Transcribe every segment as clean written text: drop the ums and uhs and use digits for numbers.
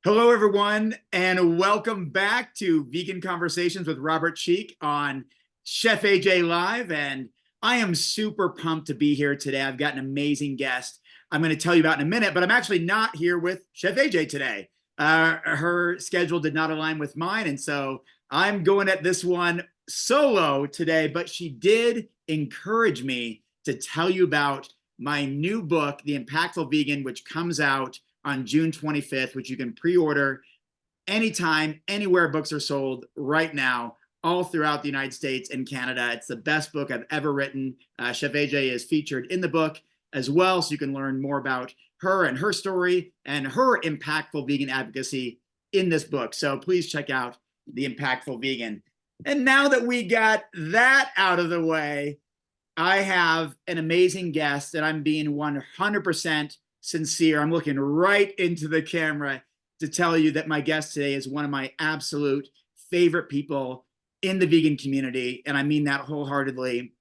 Hello, everyone, and welcome back to Vegan Conversations with Robert Cheek on Chef AJ Live. And I am super pumped to be here today. I've got an amazing guest I'm going to tell you about in a minute, but I'm actually not here with Chef AJ today. Her schedule did not align with mine, and so I'm going at this one solo today, but she did encourage me to tell you about my new book, The Impactful Vegan, which comes out on June 25th, which you can pre-order anytime, anywhere books are sold right now, all throughout the United States and Canada. It's the best book I've ever written. Chef AJ is featured in the book as well, so you can learn more about her and her story and her impactful vegan advocacy in this book. So please check out The Impactful Vegan. And now that we got that out of the way, I have an amazing guest, and I'm being 100% sincere. I'm looking right into the camera to tell you that my guest today is one of my absolute favorite people in the vegan community, and I mean that wholeheartedly.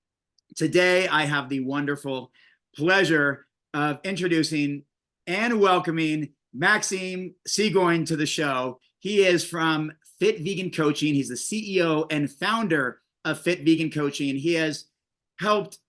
Today, I have the wonderful pleasure of introducing and welcoming Maxime Sigouin to the show. He is from Fit Vegan Coaching. He's the CEO and founder of Fit Vegan Coaching. He has helped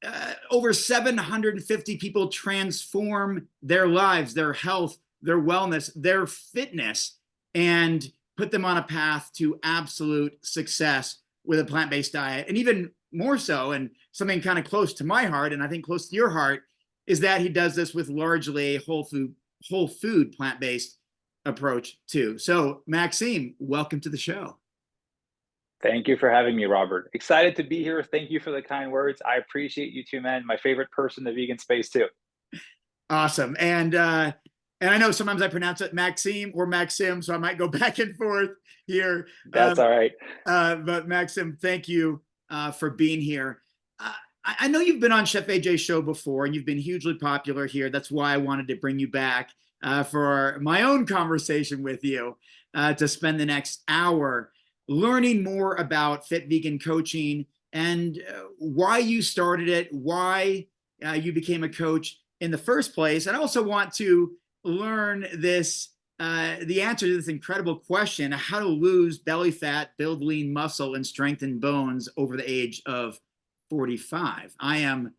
over 750 people transform their lives, their health, their wellness, their fitness, and put them on a path to absolute success with a plant-based diet. And even more so, and something kind of close to my heart, and I think close to your heart, is that he does this with largely whole food plant-based approach too. So Maxime, welcome to the show. Thank you for having me, Robert. Excited to be here. Thank you for the kind words. I appreciate you too, man. My favorite person in the vegan space too. Awesome. And I know sometimes I pronounce it Maxime or Maxim, so I might go back and forth here. That's all right. But Maxim, thank you for being here. I know you've been on Chef AJ's show before, and you've been hugely popular here. That's why I wanted to bring you back for my own conversation with you to spend the next hour learning more about Fit Vegan Coaching and why you started it, why you became a coach in the first place. And I also want to learn this, the answer to this incredible question, how to lose belly fat, build lean muscle, and strengthen bones over the age of 45. I am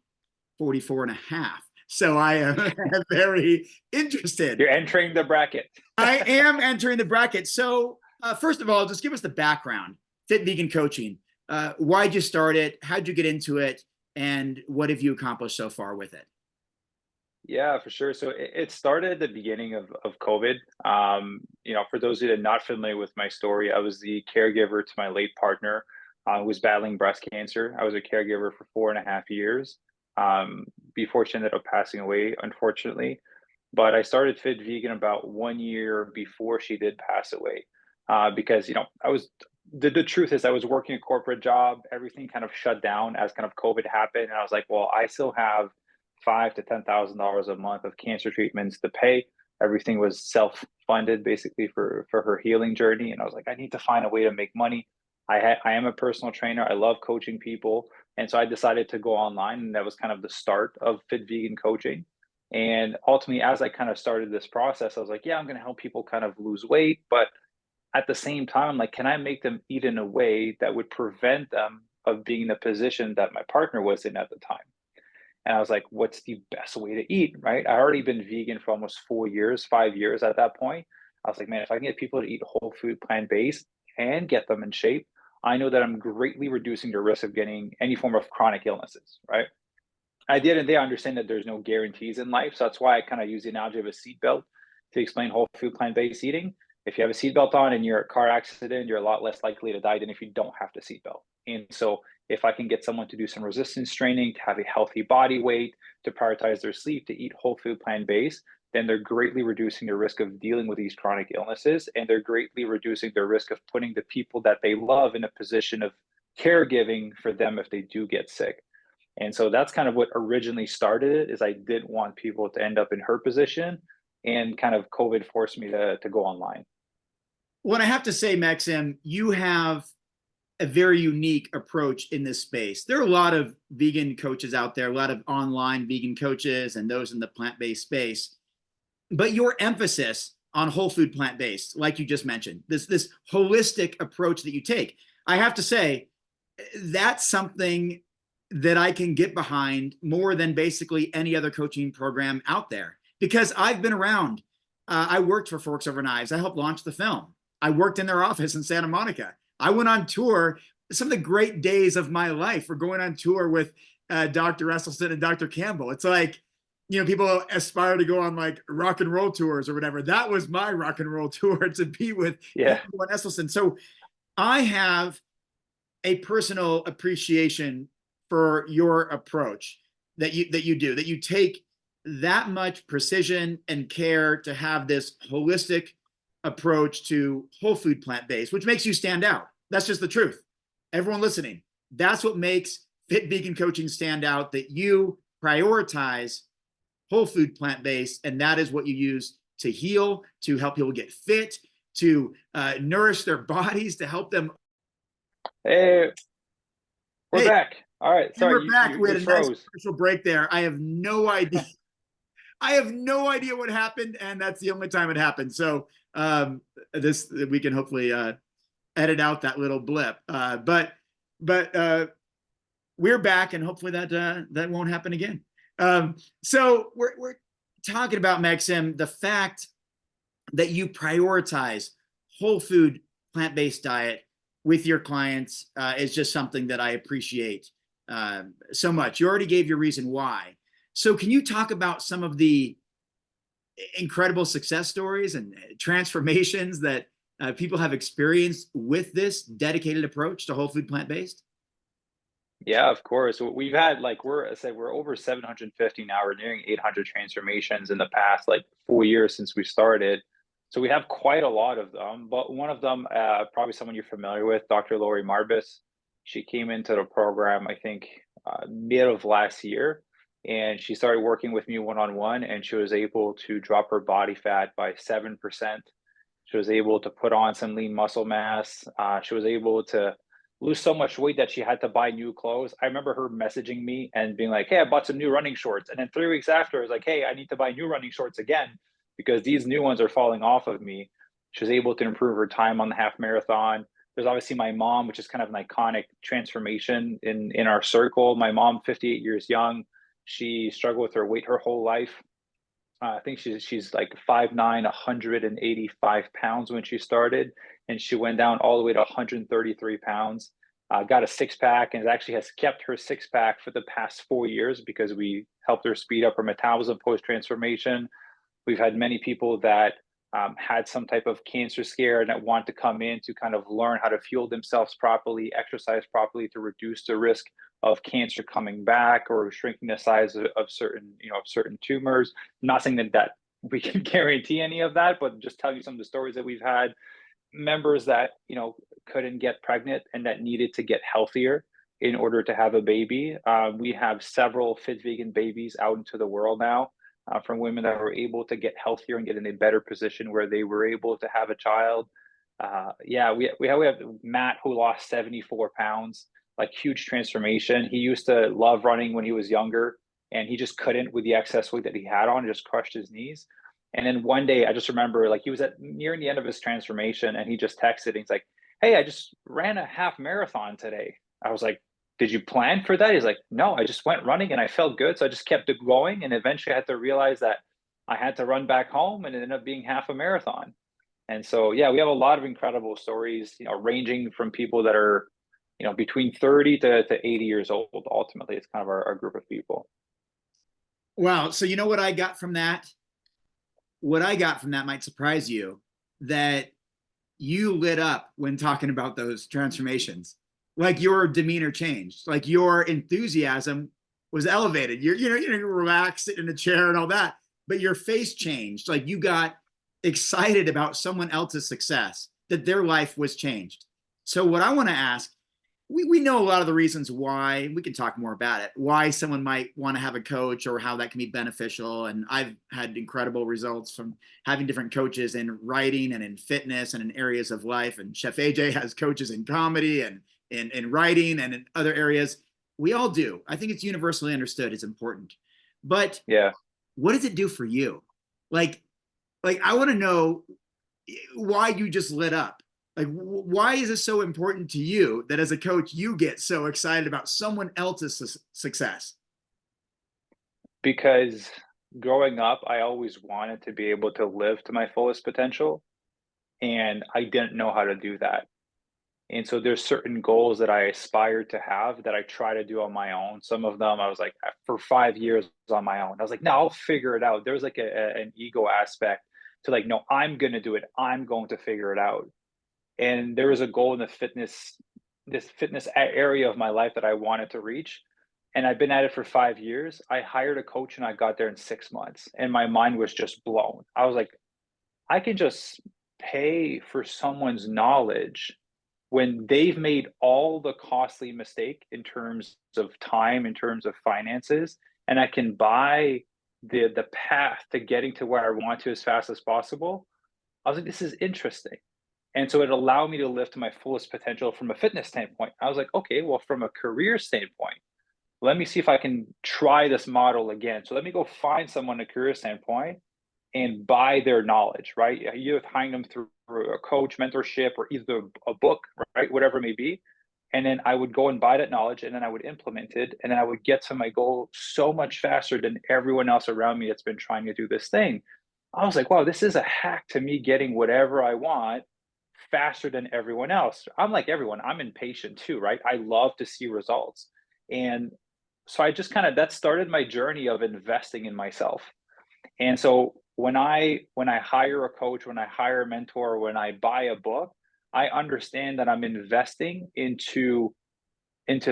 44 and a half. So I am very interested. You're entering the bracket. I am entering the bracket. So first of all, just give us the background. Fit Vegan Coaching. Why'd you start it? How'd you get into it? And what have you accomplished so far with it? Yeah, for sure. So it started at the beginning of COVID. For those who are not familiar with my story, I was the caregiver to my late partner who was battling breast cancer. I was a caregiver for 4.5 years before she ended up passing away, unfortunately. But I started Fit Vegan about 1 year before she did pass away. Because the truth is I was working a corporate job, everything kind of shut down as kind of COVID happened, and I was like, well, I still have $5,000 to $10,000 a month of cancer treatments to pay. Everything was self-funded basically for her healing journey, and I was like, I need to find a way to make money. I am a personal trainer. I love coaching people, and so I decided to go online, and that was kind of the start of Fit Vegan Coaching. And ultimately, as I kind of started this process, I was like, yeah, I'm going to help people kind of lose weight, but at the same time, like, can I make them eat in a way that would prevent them of being in the position that my partner was in at the time? And I was like, what's the best way to eat, right? I already been vegan for almost 4 years, 5 years at that point. I was like, man, if I can get people to eat whole food, plant-based and get them in shape, I know that I'm greatly reducing the risk of getting any form of chronic illnesses, right? At the end of the day, I understand that there's no guarantees in life. So that's why I kind of use the analogy of a seatbelt to explain whole food, plant-based eating. If you have a seatbelt on and you're in a car accident, you're a lot less likely to die than if you don't have the seatbelt. And so if I can get someone to do some resistance training, to have a healthy body weight, to prioritize their sleep, to eat whole food, plant-based, then they're greatly reducing the risk of dealing with these chronic illnesses. And they're greatly reducing the risk of putting the people that they love in a position of caregiving for them if they do get sick. And so that's kind of what originally started it, is I didn't want people to end up in her position, and kind of COVID forced me to go online. Well, I have to say, Maxim, you have a very unique approach in this space. There are a lot of vegan coaches out there, a lot of online vegan coaches and those in the plant-based space. But your emphasis on whole food plant-based, like you just mentioned, this holistic approach that you take. I have to say, that's something that I can get behind more than basically any other coaching program out there, because I've been around. I worked for Forks Over Knives. I helped launch the film. I worked in their office in Santa Monica. I went on tour. Some of the great days of my life were going on tour with Dr. Esselstyn and Dr. Campbell. It's like, you know, people aspire to go on like rock and roll tours or whatever. That was my rock and roll tour, to be with Campbell and Esselstyn. So I have a personal appreciation for your approach that you take that much precision and care to have this holistic approach to whole food plant-based, which makes you stand out. That's just the truth. Everyone listening, that's what makes Fit Vegan Coaching stand out, that you prioritize whole food plant-based, and that is what you use to heal, to help people get fit, to nourish their bodies, to help them. Hey, we're back. All right, sorry, we're back. We had a froze. nice commercial break there. I have no idea. I have no idea what happened, and that's the only time it happened. So this, we can hopefully edit out that little blip. But we're back, and hopefully that won't happen again. So we're talking about, Maxime, the fact that you prioritize whole food plant-based diet with your clients is just something that I appreciate so much. You already gave your reason why. So can you talk about some of the incredible success stories and transformations that people have experienced with this dedicated approach to whole food plant-based? Yeah, of course. We've had, like, we're over 750 now. We're nearing 800 transformations in the past like 4 years since we started. So we have quite a lot of them. But one of them, probably someone you're familiar with, Dr. Lori Marbus. She came into the program, I think, mid of last year, and she started working with me one-on-one, and she was able to drop her body fat by 7%. She was able to put on some lean muscle mass. She was able to lose so much weight that she had to buy new clothes. I remember her messaging me and being like, "Hey, I bought some new running shorts." And then 3 weeks after, I was like, "Hey, I need to buy new running shorts again because these new ones are falling off of me." She was able to improve her time on the half marathon. There's obviously my mom, which is kind of an iconic transformation in our circle. My mom, 58 years young, she struggled with her weight her whole life. I think she's like 5'9", 185 pounds when she started, and she went down all the way to 133 pounds. Got a six-pack, and actually has kept her six-pack for the past 4 years because we helped her speed up her metabolism post-transformation. We've had many people that had some type of cancer scare and that want to come in to kind of learn how to fuel themselves properly, exercise properly to reduce the risk of cancer coming back or shrinking the size of certain tumors. Not saying that we can guarantee any of that, but just tell you some of the stories that we've had. Members that couldn't get pregnant and that needed to get healthier in order to have a baby. We have several fit vegan babies out into the world now, from women that were able to get healthier and get in a better position where they were able to have a child. We have Matt, who lost 74 pounds, like huge transformation. He used to love running when he was younger, and he just couldn't with the excess weight that he had on, just crushed his knees. And then one day I just remember, like, he was at nearing the end of his transformation, and he just texted and he's like, "Hey, I just ran a half marathon today." I was like, "Did you plan for that?" He's like, "No, I just went running and I felt good. So I just kept it going. And eventually I had to realize that I had to run back home, and it ended up being half a marathon." And so, yeah, we have a lot of incredible stories, ranging from people that are, between 30 to 80 years old. Ultimately, it's kind of our group of people. Wow. So you know what I got from that? What I got from that might surprise you, that you lit up when talking about those transformations. Like, your demeanor changed, like your enthusiasm was elevated. You're relaxed, sitting in a chair and all that, but your face changed. Like, you got excited about someone else's success, that their life was changed. So what I want to ask, we know a lot of the reasons why. We can talk more about it, why someone might want to have a coach or how that can be beneficial. And I've had incredible results from having different coaches in writing and in fitness and in areas of life. And Chef AJ has coaches in comedy and in writing and in other areas. We all do. I think it's universally understood. It's important. But Yeah, what does it do for you? Like, like, I want to know why you just lit up. Like, why is it so important to you that as a coach, you get so excited about someone else's success? Because growing up, I always wanted to be able to live to my fullest potential, and I didn't know how to do that. And so there's certain goals that I aspire to have that I try to do on my own. Some of them I was like, for 5 years on my own. I was like, no, I'll figure it out. There's like an ego aspect to like, no, I'm going to do it. I'm going to figure it out. And there was a goal in this fitness area of my life that I wanted to reach. And I've been at it for 5 years. I hired a coach and I got there in 6 months. And my mind was just blown. I was like, I can just pay for someone's knowledge when they've made all the costly mistake in terms of time, in terms of finances, and I can buy the path to getting to where I want to as fast as possible. I was like, this is interesting. And so it allowed me to live to my fullest potential from a fitness standpoint. I was like, okay, well, from a career standpoint, let me see if I can try this model again. So let me go find someone a career standpoint and buy their knowledge, right? You're hiring them through a coach, mentorship, or either a book, right? Whatever it may be. And then I would go and buy that knowledge and then I would implement it. And then I would get to my goal so much faster than everyone else around me that's been trying to do this thing. I was like, wow, this is a hack to me getting whatever I want faster than everyone else. I'm like everyone, I'm impatient too, right? I love to see results. And so I just kind of that started my journey of investing in myself. And so when I hire a coach, when I hire a mentor, when I buy a book, I understand that I'm investing into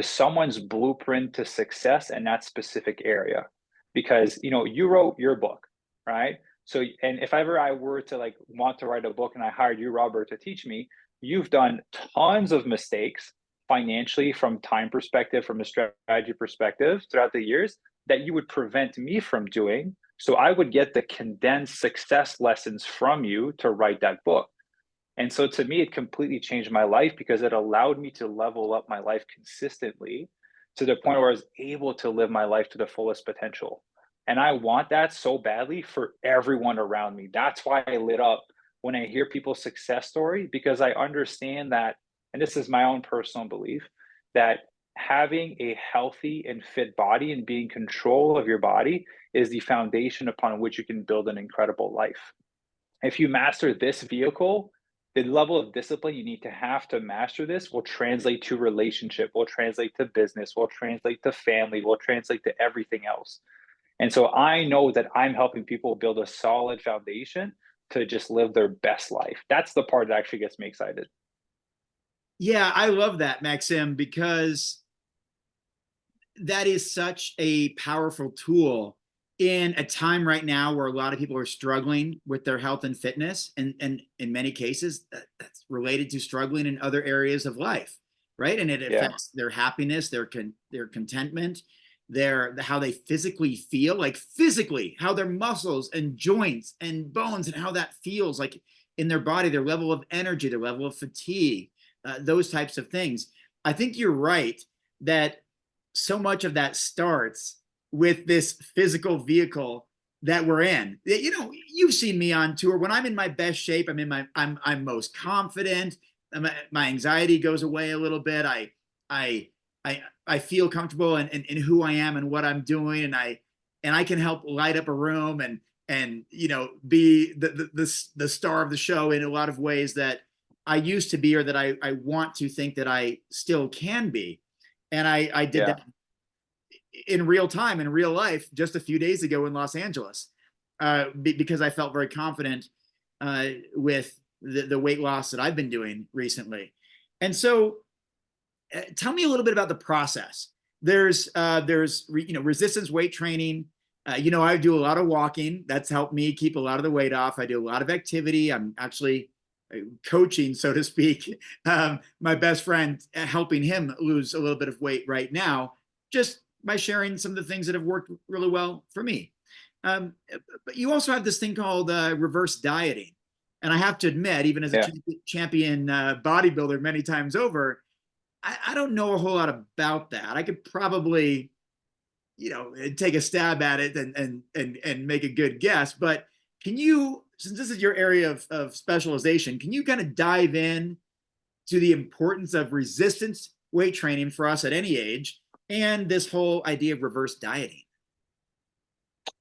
someone's blueprint to success in that specific area. Because you wrote your book, right? So and if ever I were to like want to write a book and I hired you, Robert, to teach me, you've done tons of mistakes financially, from time perspective, from a strategy perspective throughout the years that you would prevent me from doing. So I would get the condensed success lessons from you to write that book. And so to me, it completely changed my life because it allowed me to level up my life consistently to the point where I was able to live my life to the fullest potential. And I want that so badly for everyone around me. That's why I lit up when I hear people's success story, because I understand that, and this is my own personal belief, that having a healthy and fit body and being in control of your body is the foundation upon which you can build an incredible life. If you master this vehicle, the level of discipline you need to master this will translate to relationship, will translate to business, will translate to family, will translate to everything else. And so I know that I'm helping people build a solid foundation to just live their best life. That's the part that actually gets me excited. Yeah, I love that, Maxim, because that is such a powerful tool in a time right now where a lot of people are struggling with their health and fitness, and in many cases that's related to struggling in other areas of life, right? And it Yeah. affects their happiness, their contentment, their how they physically feel, like physically how their muscles and joints and bones and how that feels like in their body, their level of energy, their level of fatigue, those types of things. I think you're right that so much of that starts with this physical vehicle that we're in. You know, you've seen me on tour. When I'm in my best shape, I'm most confident. My anxiety goes away a little bit. I I feel comfortable in who I am and what I'm doing, and I can help light up a room and you know be the star of the show in a lot of ways that I used to be, or that I want to think that I still can be. And I did Yeah. that in real time, in real life, just a few days ago in Los Angeles, because I felt very confident with the weight loss that I've been doing recently. And so, tell me a little bit about the process. There's resistance weight training. I do a lot of walking. That's helped me keep a lot of the weight off. I do a lot of activity. I'm actually coaching, so to speak, my best friend, helping him lose a little bit of weight right now, just by sharing some of the things that have worked really well for me. Um, but you also have this thing called reverse dieting. And I have to admit, even as a Yeah. champion bodybuilder many times over, I don't know a whole lot about that. I could probably, take a stab at it and make a good guess. But can you since this is your area of specialization, can you kind of dive in to the importance of resistance weight training for us at any age and this whole idea of reverse dieting?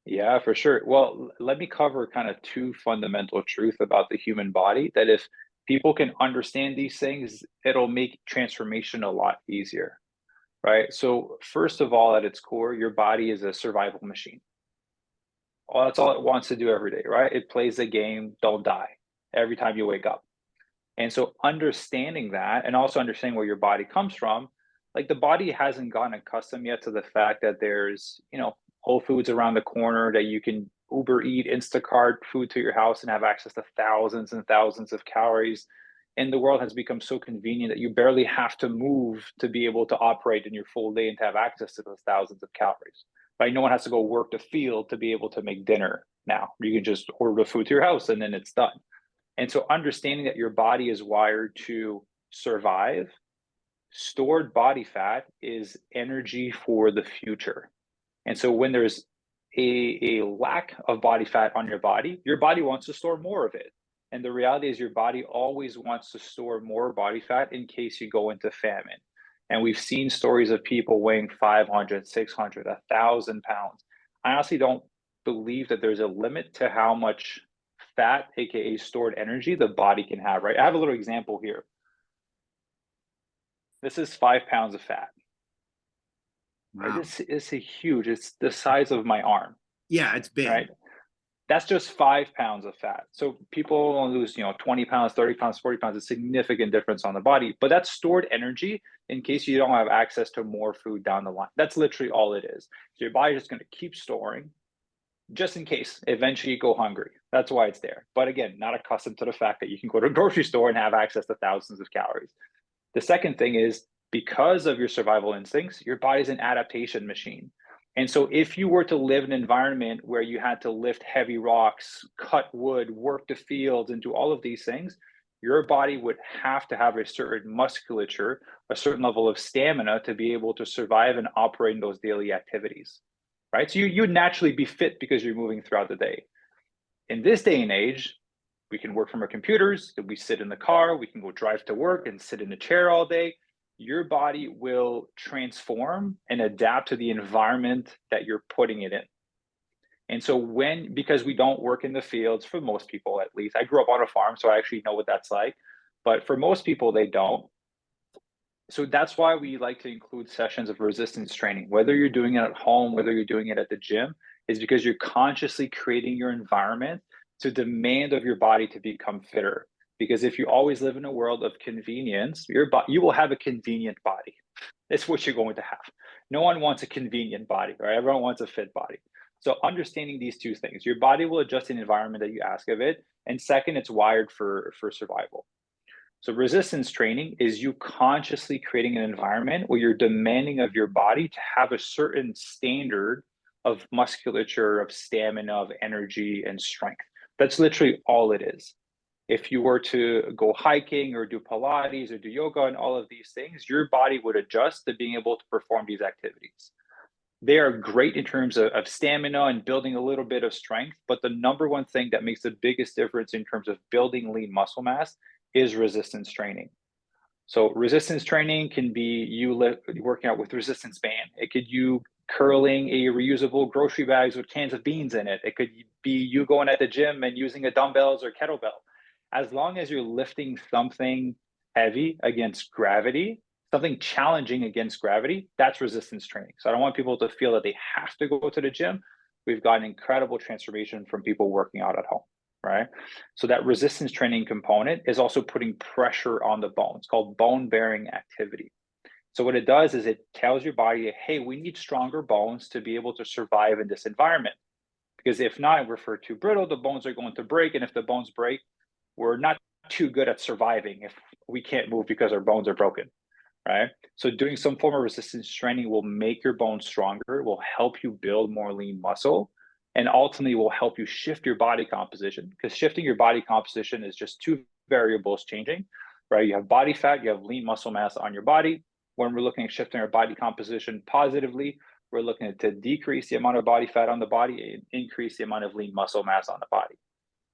Yeah, for sure. Well, let me cover kind of two fundamental truths about the human body that if people can understand these things, it'll make transformation a lot easier, right? So, first of all, at its core, your body is a survival machine. Well, that's all it wants to do every day, right? It plays the game, don't die, every time you wake up. And so understanding that and also understanding where your body comes from, like the body hasn't gotten accustomed yet to the fact that there's, Whole Foods around the corner that you can Uber eat, Instacart food to your house and have access to thousands and thousands of calories. And the world has become so convenient that you barely have to move to be able to operate in your full day and to have access to those thousands of calories. Right? No one has to go work the field to be able to make dinner now. You can just order the food to your house and then it's done. And so understanding that your body is wired to survive, stored body fat is energy for the future. And so when there's a lack of body fat on your body wants to store more of it. And the reality is your body always wants to store more body fat in case you go into famine. And we've seen stories of people weighing 500, 600, 1,000 pounds. I honestly don't believe that there's a limit to how much fat, aka stored energy, the body can have, right? I have a little example here. This is 5 pounds of fat. Right? Wow. This is a huge, it's the size of my arm, Yeah, it's big. right? That's just 5 pounds of fat. So people will lose, 20 pounds, 30 pounds, 40 pounds, a significant difference on the body. But that's stored energy in case you don't have access to more food down the line. That's literally all it is. So your body's just going to keep storing just in case eventually you go hungry. That's why it's there. But again, not accustomed to the fact that you can go to a grocery store and have access to thousands of calories. The second thing is because of your survival instincts, your body's an adaptation machine. And so if you were to live in an environment where you had to lift heavy rocks, cut wood, work the fields, and do all of these things, your body would have to have a certain musculature, a certain level of stamina to be able to survive and operate in those daily activities, right? So you would naturally be fit because you're moving throughout the day. In this day and age, we can work from our computers, we sit in the car, we can go drive to work and sit in a chair all day. Your body will transform and adapt to the environment that you're putting it in. And so because we don't work in the fields, for most people at least, I grew up on a farm, so I actually know what that's like. But for most people, they don't. So that's why we like to include sessions of resistance training, whether you're doing it at home, whether you're doing it at the gym, is because you're consciously creating your environment to demand of your body to become fitter. Because if you always live in a world of convenience, you will have a convenient body. That's what you're going to have. No one wants a convenient body, right? Everyone wants a fit body. So understanding these two things, your body will adjust the environment that you ask of it. And second, it's wired for survival. So resistance training is you consciously creating an environment where you're demanding of your body to have a certain standard of musculature, of stamina, of energy, and strength. That's literally all it is. If you were to go hiking or do Pilates or do yoga and all of these things, your body would adjust to being able to perform these activities. They are great in terms of stamina and building a little bit of strength, but the number one thing that makes the biggest difference in terms of building lean muscle mass is resistance training. So resistance training can be you working out with resistance band. It could you curling a reusable grocery bags with cans of beans in it. It could be you going at the gym and using a dumbbells or kettlebell. As long as you're lifting something heavy against gravity, something challenging against gravity, that's resistance training. So I don't want people to feel that they have to go to the gym. We've got an incredible transformation from people working out at home, right? So that resistance training component is also putting pressure on the bone. It's called bone bearing activity. So what it does is it tells your body, hey, we need stronger bones to be able to survive in this environment. Because if not, if we're too brittle, the bones are going to break. And if the bones break, we're not too good at surviving if we can't move because our bones are broken, right? So doing some form of resistance training will make your bones stronger, will help you build more lean muscle, and ultimately will help you shift your body composition, because shifting your body composition is just two variables changing, right? You have body fat, you have lean muscle mass on your body. When we're looking at shifting our body composition positively, we're looking to decrease the amount of body fat on the body and increase the amount of lean muscle mass on the body.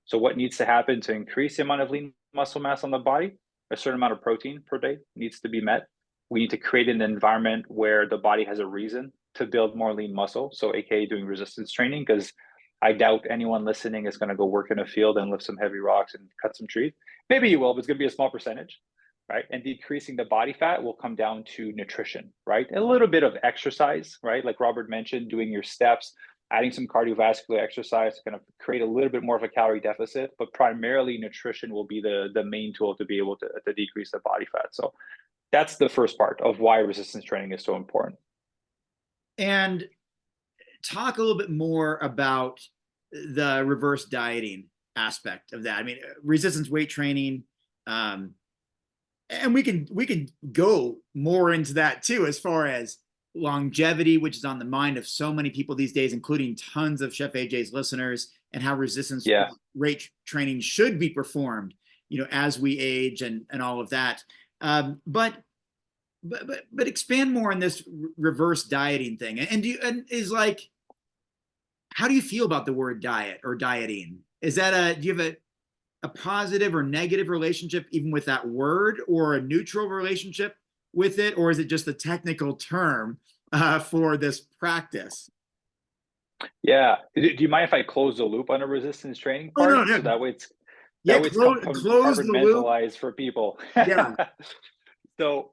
So what needs to happen to increase the amount of lean muscle mass on the body? A certain amount of protein per day needs to be met. We need to create an environment where the body has a reason to build more lean muscle. So AKA doing resistance training, because I doubt anyone listening is going to go work in a field and lift some heavy rocks and cut some trees. Maybe you will, but it's going to be a small percentage, right? And decreasing the body fat will come down to nutrition, right? A little bit of exercise, right? Like Robert mentioned, doing your steps, adding some cardiovascular exercise to kind of create a little bit more of a calorie deficit, but primarily nutrition will be the main tool to be able to decrease the body fat. So that's the first part of why resistance training is so important. And talk a little bit more about the reverse dieting aspect of that. I mean, resistance weight training, and we can go more into that too, as far as longevity, which is on the mind of so many people these days, including tons of Chef AJ's listeners, and how resistance weight training should be performed, as we age and all of that. But expand more on this reverse dieting thing. How do you feel about the word diet or dieting? Is that do you have a positive or negative relationship even with that word, or a neutral relationship with it? Or is it just the technical term for this practice? Yeah. Do you mind if I close the loop on a resistance training part? Oh, no. So that way it's close the loop for people. Yeah. So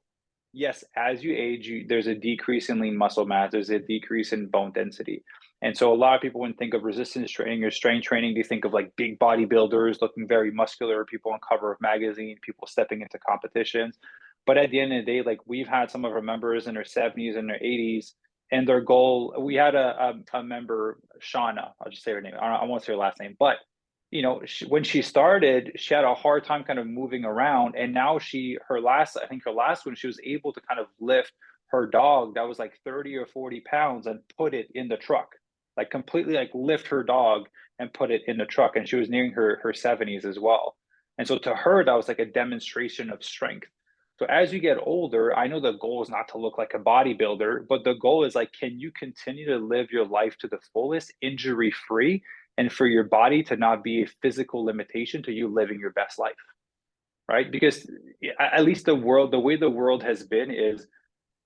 yes, as you age, there's a decrease in lean muscle mass, there's a decrease in bone density. And so a lot of people, when think of resistance training or strength training, they think of like big bodybuilders looking very muscular, people on cover of magazine, people stepping into competitions. But at the end of the day, like we've had some of our members in their 70s and their 80s, and their goal, we had a member, Shauna, I'll just say her name, I won't say her last name, but when she started, she had a hard time kind of moving around. And now her last one, she was able to kind of lift her dog that was like 30 or 40 pounds and put it in the truck, like completely like lift her dog and put it in the truck. And she was nearing her 70s as well. And so to her, that was like a demonstration of strength. So as you get older, I know the goal is not to look like a bodybuilder, but the goal is like, can you continue to live your life to the fullest, injury free, and for your body to not be a physical limitation to you living your best life, right? Because at least the way the world has been is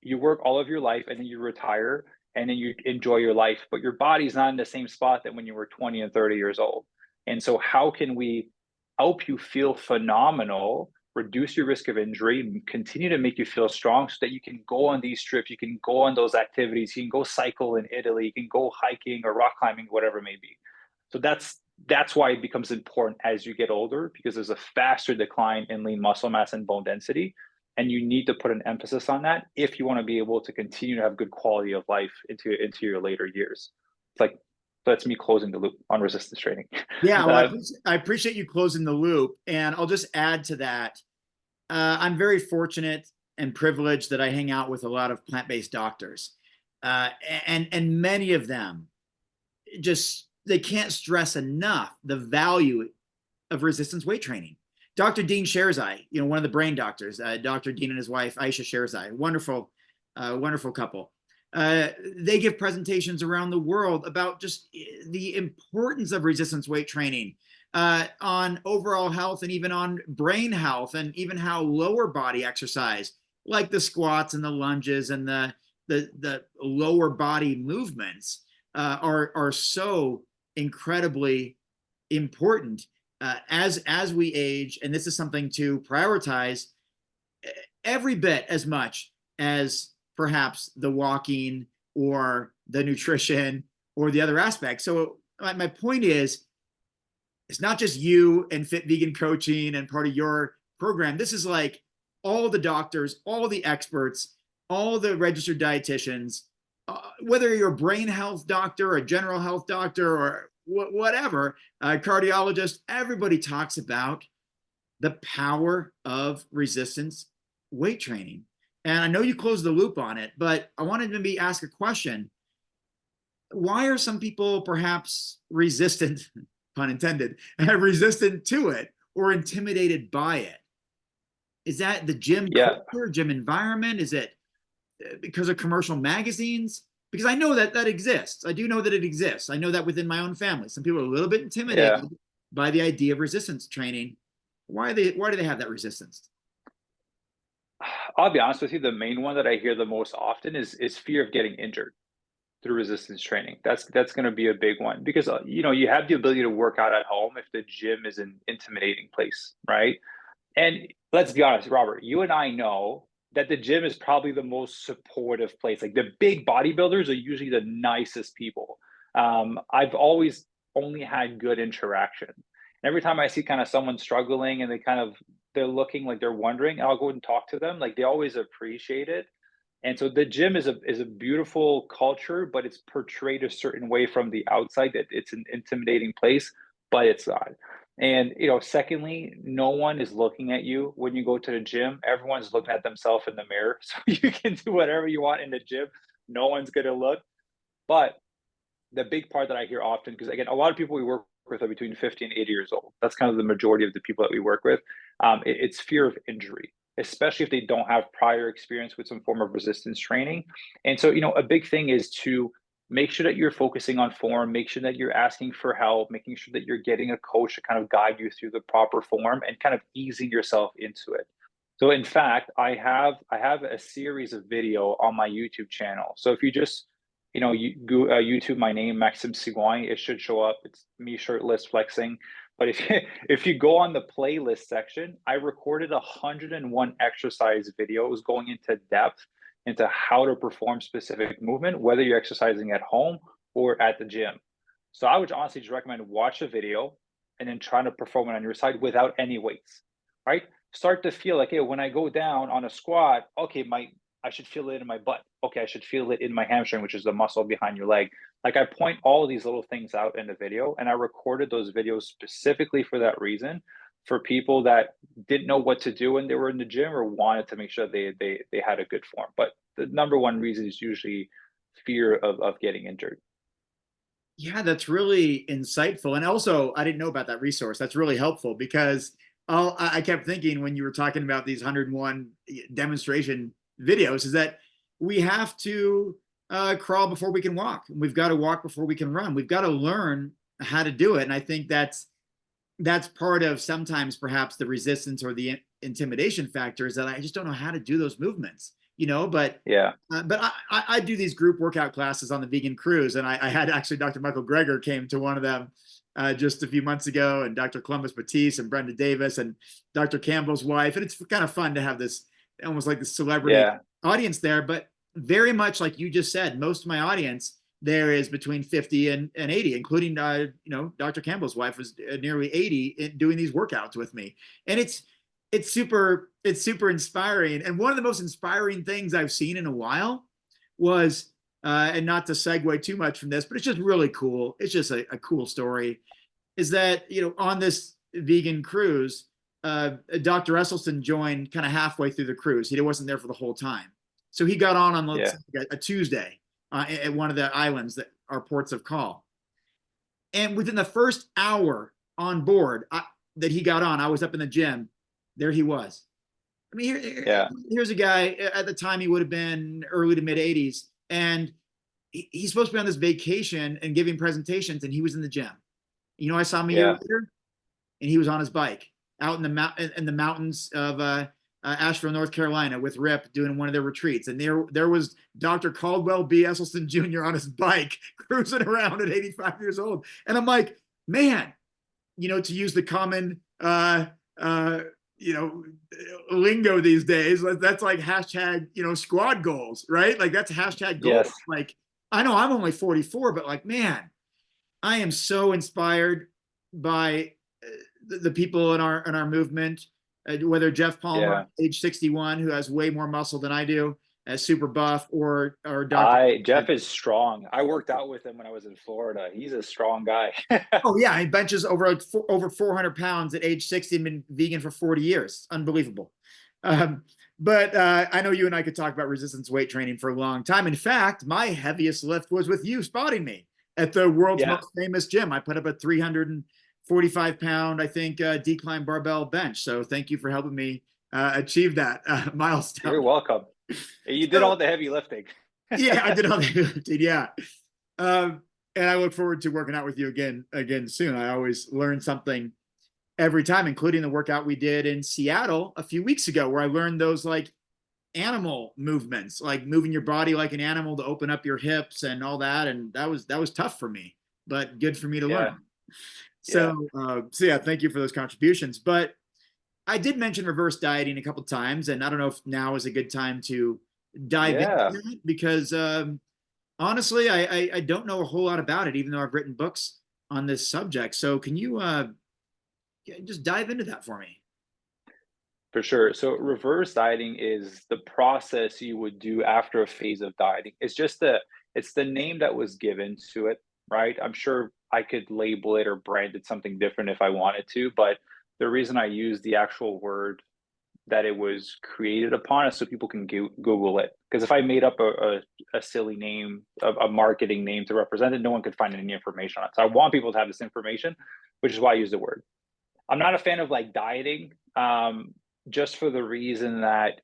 you work all of your life and then you retire and then you enjoy your life, but your body's not in the same spot that when you were 20 and 30 years old. And so how can we help you feel phenomenal, reduce your risk of injury, continue to make you feel strong so that you can go on these trips, you can go on those activities, you can go cycle in Italy, you can go hiking or rock climbing, whatever it may be. So that's why it becomes important as you get older, because there's a faster decline in lean muscle mass and bone density. And you need to put an emphasis on that if you want to be able to continue to have good quality of life into your later years. It's like, that's me closing the loop on resistance training. Yeah, well, I appreciate you closing the loop. And I'll just add to that. I'm very fortunate and privileged that I hang out with a lot of plant-based doctors. And many of them they can't stress enough the value of resistance weight training. Dr. Dean Sherzai, one of the brain doctors, Dr. Dean and his wife, Aisha Sherzai, wonderful couple. They give presentations around the world about just the importance of resistance weight training on overall health and even on brain health, and even how lower body exercise, like the squats and the lunges and the lower body movements are so incredibly important as we age. And this is something to prioritize every bit as much as perhaps the walking or the nutrition or the other aspects. So my point is, it's not just you and Fit Vegan Coaching and part of your program. This is like all the doctors, all the experts, all the registered dietitians, whether you're a brain health doctor or a general health doctor or whatever, cardiologist, everybody talks about the power of resistance weight training. And I know you closed the loop on it, but I wanted to maybe ask a question. Why are some people perhaps resistant, pun intended, resistant to it or intimidated by it? Is that the gym culture, gym environment? Is it because of commercial magazines? Because I know that exists. I do know that it exists. I know that within my own family, some people are a little bit intimidated by the idea of resistance training. Why do they have that resistance? I'll be honest with you, the main one that I hear the most often is fear of getting injured through resistance training. That's going to be a big one because you know, you have the ability to work out at home if the gym is an intimidating place, right? And let's be honest, Robert, you and I know that the gym is probably the most supportive place. Like the big bodybuilders are usually the nicest people. I've always only had good interaction. Every time I see kind of someone struggling and they're looking like they're wondering, I'll go and talk to them. Like they always appreciate it. And so the gym is a beautiful culture, but it's portrayed a certain way from the outside that it's an intimidating place, but it's not. And you know, secondly, no one is looking at you when you go to the gym. Everyone's looking at themselves in the mirror. So you can do whatever you want in the gym. No one's gonna look. But the big part that I hear often, because again, a lot of people we work with are between 50 and 80 years old. That's kind of the majority of the people that we work with. It's fear of injury, especially if they don't have prior experience with some form of resistance training. And so, you know, a big thing is to make sure that you're focusing on form, make sure that you're asking for help, making sure that you're getting a coach to kind of guide you through the proper form and kind of easing yourself into it. So in fact, I have a series of video on my YouTube channel. So if you just you know, you go YouTube my name, Maxime Sigouin, it should show up. It's me shirtless flexing. But if if you go on the playlist section, I recorded 101 exercise videos going into depth into how to perform specific movement, whether you're exercising at home or at the gym. So I would honestly just recommend watch a video and then try to perform it on your side without any weights, right? Start to feel like, hey, when I go down on a squat, okay, I should feel it in my butt. Okay, I should feel it in my hamstring, which is the muscle behind your leg. Like I point all of these little things out in the video, and I recorded those videos specifically for that reason, for people that didn't know what to do when they were in the gym or wanted to make sure they had a good form. But the number one reason is usually fear of getting injured. Yeah, that's really insightful. And also, I didn't know about that resource. That's really helpful because I kept thinking when you were talking about these 101 demonstration videos is that we have to crawl before we can walk. We've got to walk before we can run. We've got to learn how to do it. And I think that's part of sometimes perhaps the resistance or the intimidation factor is that I just don't know how to do those movements, you know, Yeah, but I do these group workout classes on the vegan cruise. And I had actually Dr. Michael Greger came to one of them just a few months ago, and Dr. Columbus Batiste and Brenda Davis and Dr. Campbell's wife. And it's kind of fun to have this almost like the celebrity yeah, audience there, but very much like you just said, most of my audience there is between 50 and 80, including, you know, Dr. Campbell's wife was nearly 80 in doing these workouts with me. And it's super inspiring. And one of the most inspiring things I've seen in a while was, and not to segue too much from this, but it's just really cool. It's just a cool story is that, you know, on this vegan cruise, Dr. Esselstyn joined kind of halfway through the cruise. He wasn't there for the whole time. So he got on let's yeah, say, a Tuesday at one of the islands that are ports of call. And within the first hour on board that he got on, I was up in the gym. There he was. I mean, yeah, here's a guy at the time he would have been early to mid 80s. And he's supposed to be on this vacation and giving presentations, and he was in the gym. You know, I saw him a year yeah. later, and he was on his bike out in the mountains of Asheville, North Carolina, with Rip doing one of their retreats. And there was Dr. Caldwell B. Esselstyn Jr. on his bike cruising around at 85 years old. And I'm like, man, you know, to use the common you know, lingo these days, that's like hashtag, you know, squad goals, right? Like that's hashtag goals. Yes. Like I know I'm only 44, but like, man, I am so inspired by the people in our movement, whether Jeff Palmer, Yeah. age 61, who has way more muscle than I do, as super buff, or Dr. I Jeff is strong. I worked out with him when I was in Florida. He's a strong guy. Oh yeah, he benches over 400 pounds at age 60 and been vegan for 40 years. Unbelievable. But I know you and I could talk about resistance weight training for a long time. In fact, my heaviest lift was with you spotting me at the world's Yeah. most famous gym. I put up a 345 pound, I think, decline barbell bench. So thank you for helping me achieve that You're milestone. welcome. You did So all the heavy lifting. yeah, I did all that. Yeah. Um, And I look forward to working out with you again soon. I always learn something every time, including the workout we did in Seattle a few weeks ago, where I learned those like animal movements, like moving your body like an animal to open up your hips and all that. And that was tough for me, but good for me to Yeah, learn. yeah, So yeah, thank you for those contributions. But I did mention reverse dieting a couple times, and I don't know if now is a good time to dive into yeah. that because honestly, I don't know a whole lot about it, even though I've written books on this subject. So can you just dive into that for me? For sure. So reverse dieting is the process you would do after a phase of dieting. It's the name that was given to it, right? I'm sure I could label it or brand it something different if I wanted to, but the reason I use the actual word that it was created upon is so people can Google it. Because if I made up a silly name, a marketing name to represent it, no one could find any information on it. So I want people to have this information, which is why I use the word. I'm not a fan of like dieting, just for the reason that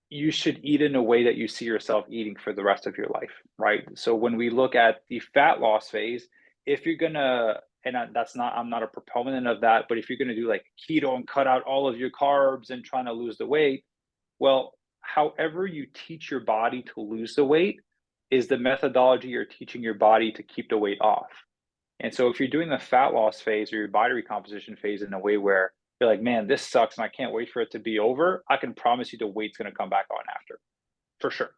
you should eat in a way that you see yourself eating for the rest of your life, right? So when we look at the fat loss phase, if you're gonna, and that's not, I'm not a proponent of that, but if you're gonna do like keto and cut out all of your carbs and trying to lose the weight, well, however you teach your body to lose the weight is the methodology you're teaching your body to keep the weight off. And so if you're doing the fat loss phase or your body recomposition phase in a way where you're like, man, this sucks and I can't wait for it to be over, I can promise you the weight's going to come back on after, for sure.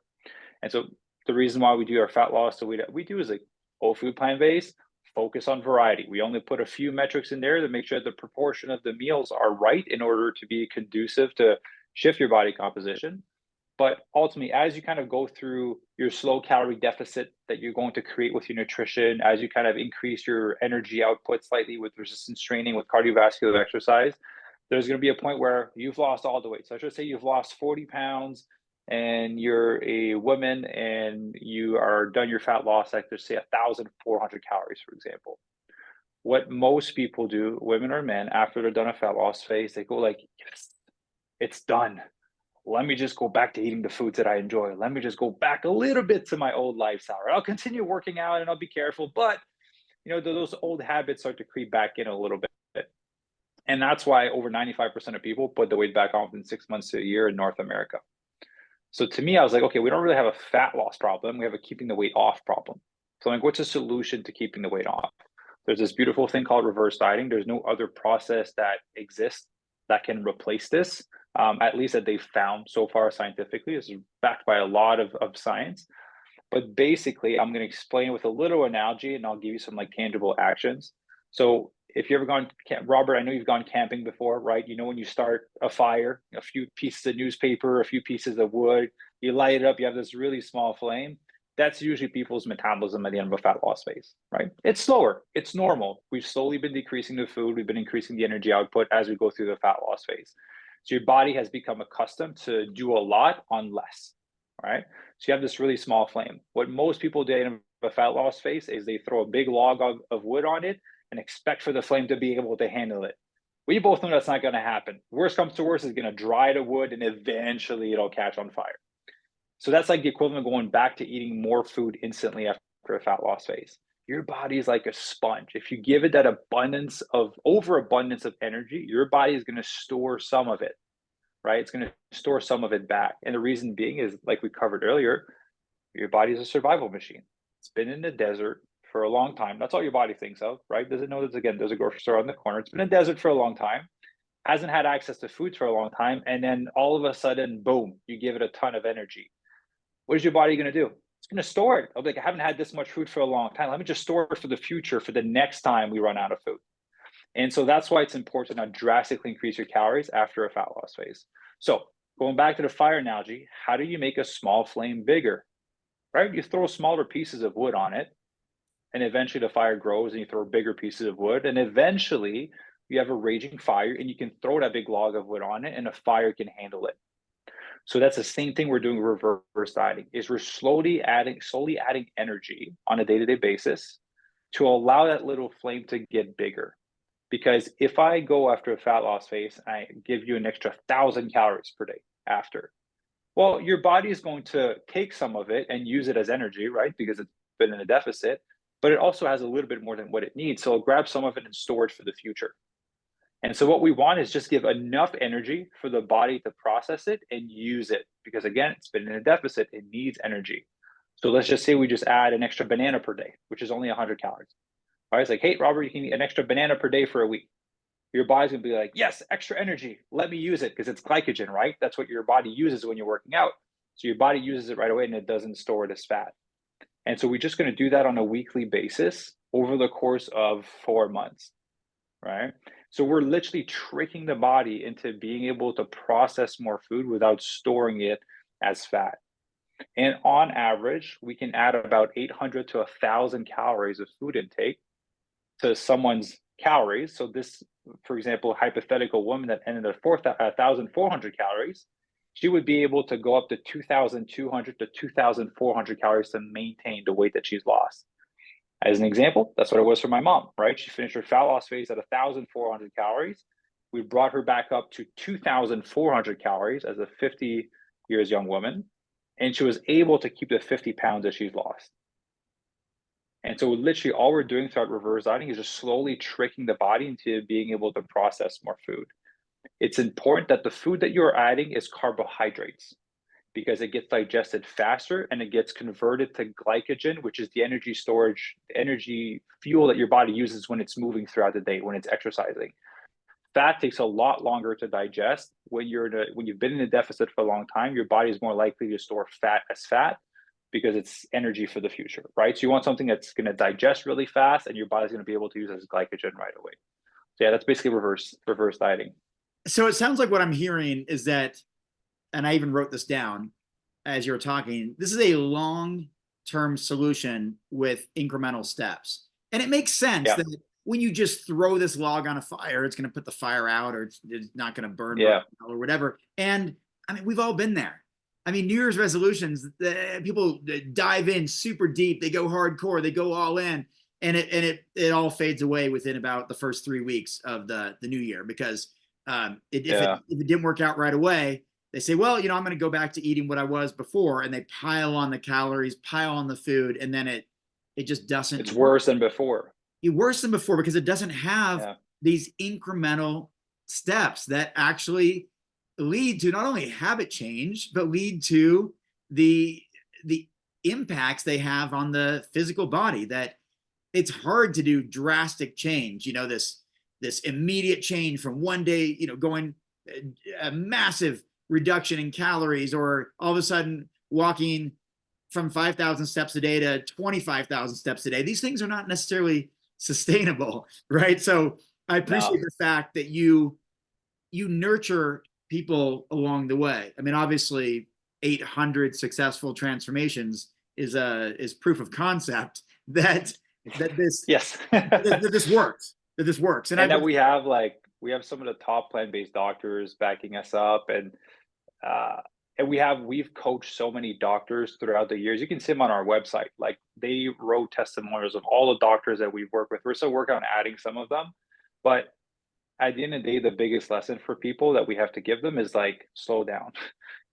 And so the reason why we do our fat loss, the way that we do is like whole food plant based, focus on variety. We only put a few metrics in there to make sure the proportion of the meals are right in order to be conducive to shift your body composition. But ultimately, as you kind of go through your slow calorie deficit that you're going to create with your nutrition, as you kind of increase your energy output slightly with resistance training, with cardiovascular exercise, there's going to be a point where you've lost all the weight. So I should say you've lost 40 pounds and you're a woman and you are done your fat loss at, let's say, 1,400 calories, for example. What most people do, women or men, after they're done a fat loss phase, they go like, yes, it's done. Let me just go back to eating the foods that I enjoy. Let me just go back a little bit to my old lifestyle. I'll continue working out and I'll be careful, but those old habits start to creep back in a little bit. And that's why over 95% of people put the weight back on within 6 months to a year in North America. So to me, I was like, okay, we don't really have a fat loss problem. We have a keeping the weight off problem. So I'm like, what's the solution to keeping the weight off? There's this beautiful thing called reverse dieting. There's no other process that exists that can replace this, at least that they've found so far scientifically. This is backed by a lot of science. But basically, I'm going to explain with a little analogy and I'll give you some like tangible actions. So if you've ever gone, Robert, I know you've gone camping before, right? You know, when you start a fire, a few pieces of newspaper, a few pieces of wood, you light it up, you have this really small flame. That's usually people's metabolism at the end of a fat loss phase, right? It's slower. It's normal. We've slowly been decreasing the food. We've been increasing the energy output as we go through the fat loss phase. So your body has become accustomed to do a lot on less, right? So you have this really small flame. What most people do in a fat loss phase is they throw a big log of wood on it and expect for the flame to be able to handle it. We both know that's not going to happen. Worst comes to worst, is going to dry the wood and eventually it'll catch on fire. So that's like the equivalent of going back to eating more food instantly after a fat loss phase. Your body is like a sponge. If you give it that overabundance of energy, your body is going to store some of it, right? It's going to store some of it back. And the reason being is, like we covered earlier, your body is a survival machine. It's been in the desert for a long time. That's all your body thinks of, right? Doesn't know that, again, there's a grocery store on the corner. It's been in the desert for a long time, hasn't had access to foods for a long time. And then all of a sudden, boom, you give it a ton of energy. What is your body going to do? It's going to store it. I'll be like, I haven't had this much food for a long time. Let me just store it for the future, for the next time we run out of food. And so that's why it's important to not drastically increase your calories after a fat loss phase. So going back to the fire analogy, how do you make a small flame bigger, right? You throw smaller pieces of wood on it, and eventually the fire grows and you throw bigger pieces of wood. And eventually you have a raging fire and you can throw that big log of wood on it and a fire can handle it. So that's the same thing we're doing with reverse dieting, is we're slowly adding energy on a day-to-day basis to allow that little flame to get bigger. Because if I go after a fat loss phase and I give you an extra 1,000 calories per day after, well, your body is going to take some of it and use it as energy, right? Because it's been in a deficit. but it also has a little bit more than what it needs. So it'll grab some of it and store it for the future. And so what we want is just give enough energy for the body to process it and use it. Because again, it's been in a deficit, it needs energy. So let's just say we just add an extra banana per day, which is only 100 calories. All right, it's like, hey, Robert, you can eat an extra banana per day for a week. Your body's gonna be like, yes, extra energy, let me use it, because it's glycogen, right? That's what your body uses when you're working out. So your body uses it right away and it doesn't store it as fat. And so we're just gonna do that on a weekly basis over the course of 4 months, right? So we're literally tricking the body into being able to process more food without storing it as fat. And on average, we can add about 800 to 1,000 calories of food intake to someone's calories. So this, for example, hypothetical woman that ended at 1,400 calories, she would be able to go up to 2,200 to 2,400 calories to maintain the weight that she's lost. As an example, that's what it was for my mom, right? She finished her fat loss phase at 1,400 calories. We brought her back up to 2,400 calories as a 50 years young woman, and she was able to keep the 50 pounds that she's lost. And so literally all we're doing throughout reverse dieting is just slowly tricking the body into being able to process more food. It's important that the food that you're adding is carbohydrates, because it gets digested faster and it gets converted to glycogen, which is the energy storage, energy fuel that your body uses when it's moving throughout the day, when it's exercising. Fat takes a lot longer to digest. When you've been in a deficit for a long time, your body is more likely to store fat as fat because it's energy for the future, right? So you want something that's going to digest really fast and your body's going to be able to use as glycogen right away. So yeah, that's basically reverse dieting. So it sounds like what I'm hearing is that, and I even wrote this down as you were talking, this is a long-term solution with incremental steps. And it makes sense that when you just throw this log on a fire, it's going to put the fire out, or it's not going to burn or whatever. And I mean, we've all been there. I mean, New Year's resolutions, people dive in super deep, they go hardcore, they go all in, and it all fades away within about the first 3 weeks of the new year, because if it didn't work out right away, they say, well, I'm going to go back to eating what I was before, and they pile on the calories, pile on the food, and then it just doesn't. It's worse than before. Worse than before, because it doesn't have these incremental steps that actually lead to not only habit change, but lead to the impacts they have on the physical body. That it's hard to do drastic change, this immediate change from one day, going a massive reduction in calories, or all of a sudden walking from 5,000 steps a day to 25,000 steps a day. These things are not necessarily sustainable, right? So I appreciate the fact that you nurture people along the way. I mean, obviously 800 successful transformations is proof of concept that this that this works. And that we have some of the top plant-based doctors backing us up, and we've coached so many doctors throughout the years. You can see them on our website. Like, they wrote testimonials of all the doctors that we've worked with. We're still working on adding some of them, but at the end of the day, the biggest lesson for people that we have to give them is like, slow down.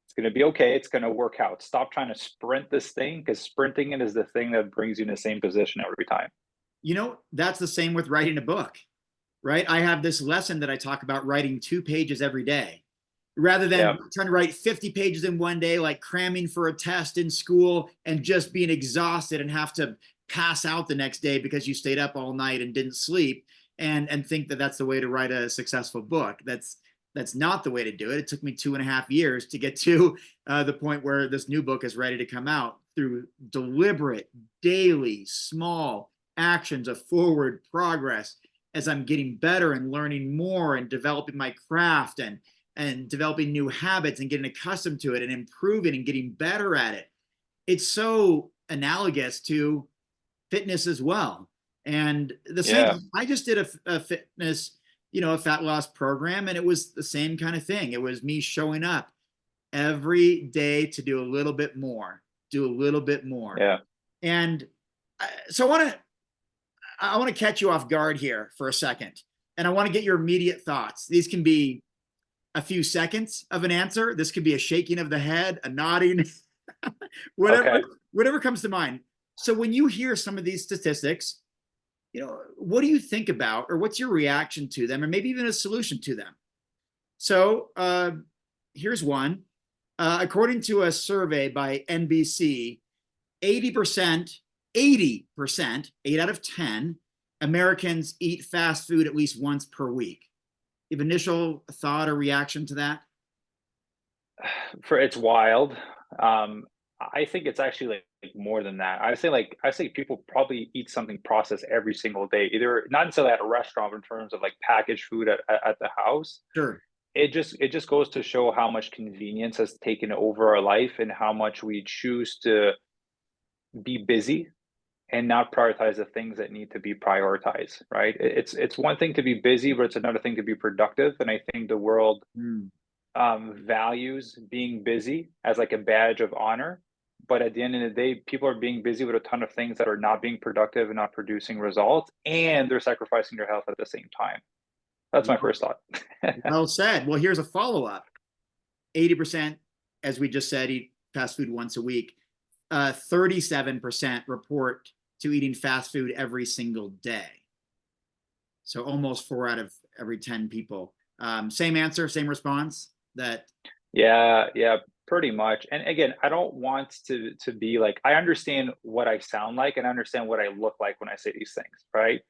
It's going to be okay. It's going to work out. Stop trying to sprint this thing, because sprinting it is the thing that brings you in the same position every time. That's the same with writing a book, right? I have this lesson that I talk about writing 2 pages every day, rather than trying to write 50 pages in one day, like cramming for a test in school and just being exhausted and have to pass out the next day because you stayed up all night and didn't sleep, and think that that's the way to write a successful book. That's not the way to do it. It took me 2.5 years to get to the point where this new book is ready to come out, through deliberate, daily, small actions of forward progress, as I'm getting better and learning more and developing my craft and developing new habits and getting accustomed to it and improving and getting better at it. It's so analogous to fitness as well. And the same, I just did a fitness, a fat loss program, and it was the same kind of thing. It was me showing up every day to do a little bit more. And so I want to catch you off guard here for a second, and I want to get your immediate thoughts. These can be a few seconds of an answer. This could be a shaking of the head, a nodding, whatever comes to mind. So when you hear some of these statistics, what do you think about, or what's your reaction to them, or maybe even a solution to them? So here's one. According to a survey by NBC, 80%, 80%, 8 out of 10 Americans eat fast food at least once per week. You have initial thought or reaction to that? It's wild. I think it's actually like more than that. I say people probably eat something processed every single day, either not necessarily at a restaurant, but in terms of like packaged food at the house. Sure. It just goes to show how much convenience has taken over our life and how much we choose to be busy and not prioritize the things that need to be prioritized, right? It's one thing to be busy, but it's another thing to be productive. And I think the world Mm. values being busy as like a badge of honor. But at the end of the day, people are being busy with a ton of things that are not being productive and not producing results, and they're sacrificing their health at the same time. That's my Well, first thought. well said. Well, here's a follow-up. 80%, as we just said, eat fast food once a week. 37% report to eating fast food every single day. So almost 4 out of every 10 people. Same answer, same response. That Yeah, pretty much. And again, I don't want to be like, I understand what I sound like and I understand what I look like when I say these things, right?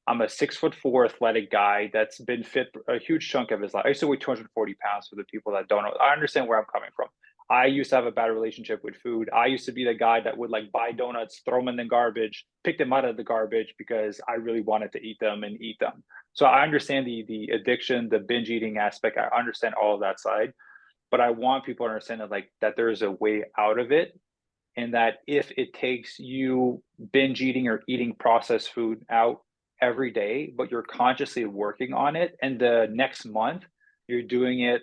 I'm a 6'4" athletic guy that's been fit a huge chunk of his life. I used to weigh 240 pounds for the people that don't know. I understand where I'm coming from. I used to have a bad relationship with food. I used to be the guy that would like buy donuts, throw them in the garbage, pick them out of the garbage because I really wanted to eat them and eat them. So I understand the addiction, the binge eating aspect. I understand all of that side, but I want people to understand that like that there is a way out of it, and that if it takes you binge eating or eating processed food out every day, but you're consciously working on it, and the next month you're doing it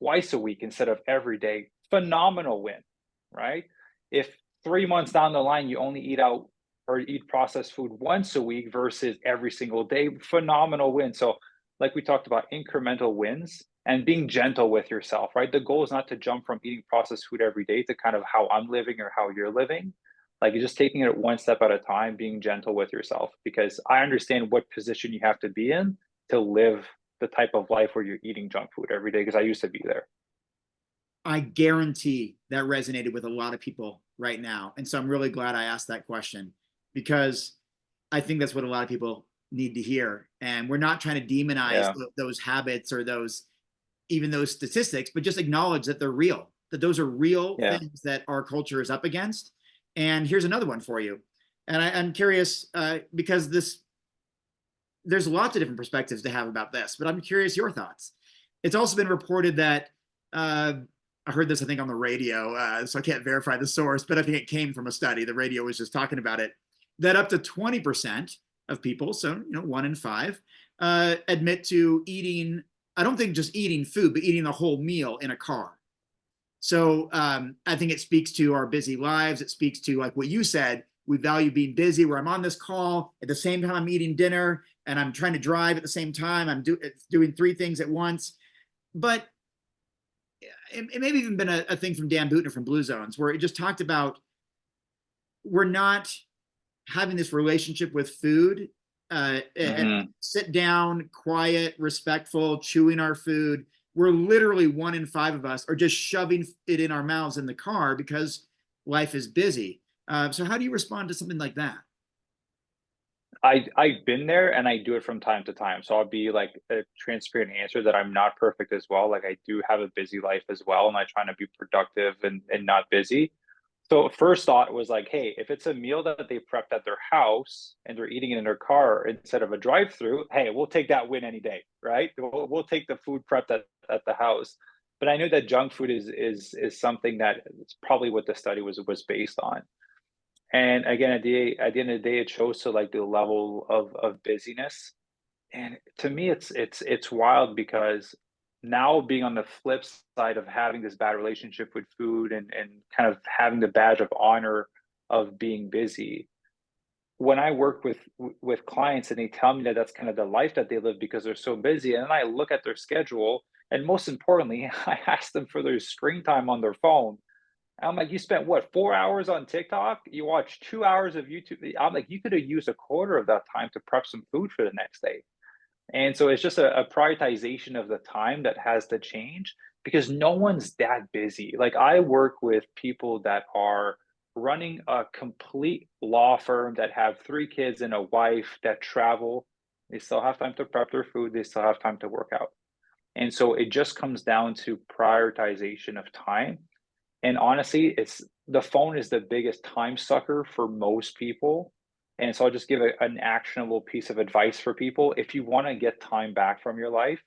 twice a week instead of every day, phenomenal win, right? If 3 months down the line you only eat out or eat processed food once a week versus every single day, phenomenal win. So, like we talked about, incremental wins and being gentle with yourself, right? The goal is not to jump from eating processed food every day to kind of how I'm living or how you're living. Like, you're just taking it one step at a time, being gentle with yourself, because I understand what position you have to be in to live the type of life where you're eating junk food every day, because I used to be there. I guarantee that resonated with a lot of people right now. And so I'm really glad I asked that question, because I think that's what a lot of people need to hear. And we're not trying to demonize Yeah. those habits or even those statistics, but just acknowledge that they're real, that those are real Yeah. things that our culture is up against. And here's another one for you. And I'm curious because there's lots of different perspectives to have about this, but I'm curious your thoughts. It's also been reported that I heard this, I think, on the radio, so I can't verify the source, but I think it came from a study. The radio was just talking about it, that up to 20% of people, so 1 in 5, admit to eating. I don't think just eating food, but eating the whole meal in a car. So I think it speaks to our busy lives. It speaks to, like what you said, we value being busy, where I'm on this call at the same time I'm eating dinner and I'm trying to drive at the same time. I'm doing 3 things at once. But it may have even been a thing from Dan Buettner from Blue Zones, where it just talked about we're not having this relationship with food, and sit down, quiet, respectful, chewing our food. We're literally 1 in 5 of us are just shoving it in our mouths in the car because life is busy. So how do you respond to something like that? I've been there and I do it from time to time. So I'll be like a transparent answer that I'm not perfect as well. Like, I do have a busy life as well, and I try to be productive and not busy. So first thought was like, hey, if it's a meal that they prepped at their house and they're eating it in their car instead of a drive-through, hey, we'll take that win any day, right? We'll take the food prepped at the house. But I knew that junk food is something that it's probably what the study was based on. And again, at the end of the day, it shows to like the level of busyness. And to me, it's wild, because now being on the flip side of having this bad relationship with food and kind of having the badge of honor of being busy, when I work with clients and they tell me that that's kind of the life that they live because they're so busy, and then I look at their schedule, and most importantly, I ask them for their screen time on their phone, I'm like, you spent what, 4 hours on TikTok? You watched 2 hours of YouTube. I'm like, you could have used a quarter of that time to prep some food for the next day. And so it's just a prioritization of the time that has to change because no one's that busy. Like I work with people that are running a complete law firm that have 3 kids and a wife that travel. They still have time to prep their food. They still have time to work out. And so it just comes down to prioritization of time. And honestly, it's the phone is the biggest time sucker for most people. And so I'll just give an actionable piece of advice for people. If you want to get time back from your life,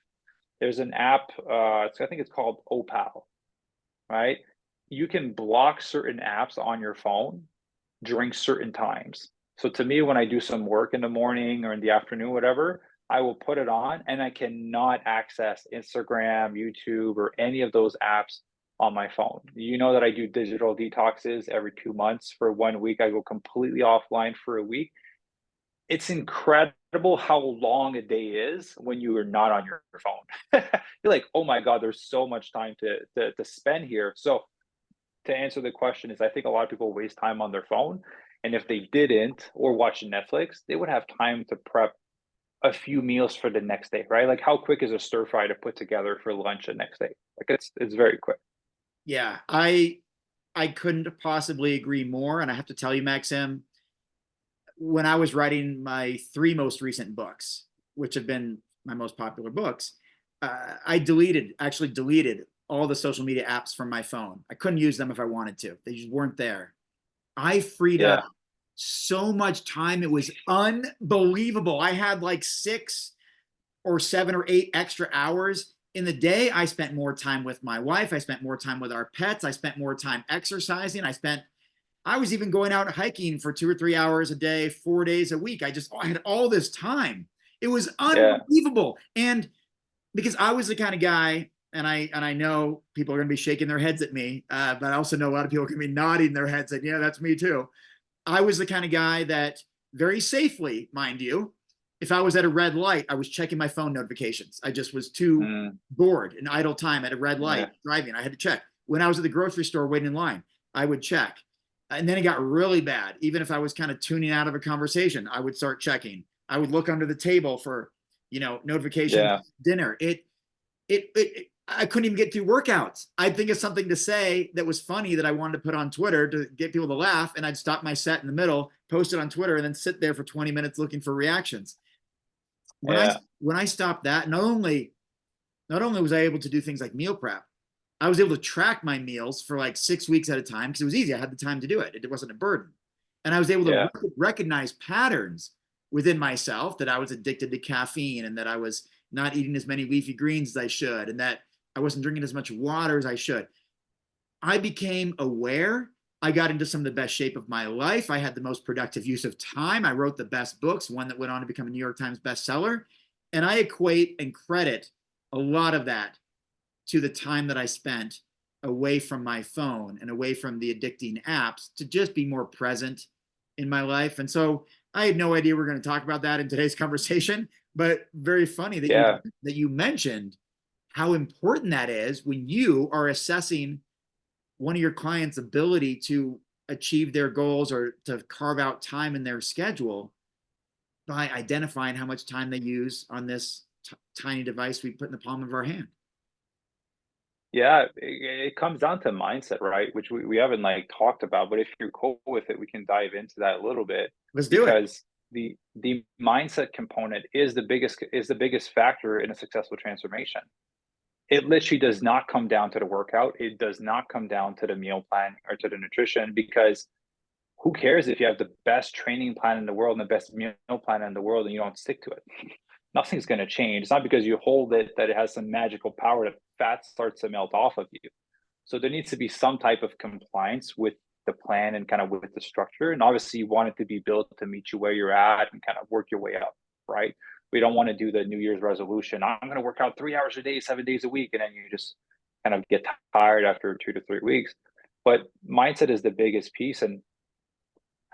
there's an app, I think it's called Opal, right? You can block certain apps on your phone during certain times. So to me, when I do some work in the morning or in the afternoon, whatever, I will put it on and I cannot access Instagram, YouTube, or any of those apps on my phone. You know that I do digital detoxes every 2 months. For 1 week, I go completely offline for a week. It's incredible how long a day is when you are not on your phone. You're like, oh my God, there's so much time to spend here. So to answer the question is I think a lot of people waste time on their phone. And if they didn't or watch Netflix, they would have time to prep a few meals for the next day, right? Like how quick is a stir fry to put together for lunch the next day? Like it's very quick. Yeah, I couldn't possibly agree more. And I have to tell you, Maxim, when I was writing my 3 most recent books, which have been my most popular books, I actually deleted all the social media apps from my phone. I couldn't use them if I wanted to. They just weren't there. I freed up Yeah. so much time. It was unbelievable. I had like 6 or 7 or 8 extra hours in the day. I spent more time with my wife. I spent more time with our pets. I spent more time exercising. I was even going out hiking for 2 or 3 hours a day, 4 days a week. I had all this time. It was Yeah. unbelievable. And because I was the kind of guy, and I know people are going to be shaking their heads at me, but I also know a lot of people are going to be nodding their heads and yeah, that's me too. I was the kind of guy that very safely, mind you, if I was at a red light, I was checking my phone notifications. I just was too Mm, bored in idle time at a red light yeah. driving. I had to check. When I was at the grocery store waiting in line, I would check. And then it got really bad. Even if I was kind of tuning out of a conversation, I would start checking. I would look under the table for, notifications, Yeah. dinner. I couldn't even get through workouts. I'd think of something to say that was funny that I wanted to put on Twitter to get people to laugh, and I'd stop my set in the middle, post it on Twitter, and then sit there for 20 minutes looking for reactions. When I Yeah. when I stopped that, not only was I able to do things like meal prep, I was able to track my meals for like 6 weeks at a time because it was easy. I had the time to do it. It wasn't a burden. And I was able to Yeah. recognize patterns within myself that I was addicted to caffeine and that I was not eating as many leafy greens as I should and that I wasn't drinking as much water as I should. I became aware. I got into some of the best shape of my life. I had the most productive use of time. I wrote the best books, one that went on to become a New York Times bestseller. And I equate and credit a lot of that to the time that I spent away from my phone and away from the addicting apps to just be more present in my life. And so I had no idea we are going to talk about that in today's conversation, but very funny that Yeah. you mentioned how important that is when you are assessing one of your clients' ability to achieve their goals or to carve out time in their schedule by identifying how much time they use on this tiny device we put in the palm of our hand. Yeah, it comes down to mindset, right? Which we haven't like talked about, but if you're cool with it, we can dive into that a little bit Let's do it. because the mindset component is the biggest factor in a successful transformation. It literally does not come down to the workout. It does not come down to the meal plan or to the nutrition because who cares if you have the best training plan in the world and the best meal plan in the world and you don't stick to it? Nothing's going to change. It's not because you hold it that it has some magical power that fat starts to melt off of you. So there needs to be some type of compliance with the plan and kind of with the structure. And obviously, you want it to be built to meet you where you're at and kind of work your way up, right? We don't want to do the New Year's resolution. I'm going to work out 3 hours a day, 7 days a week, and then you just kind of get tired after 2 to 3 weeks. But mindset is the biggest piece. And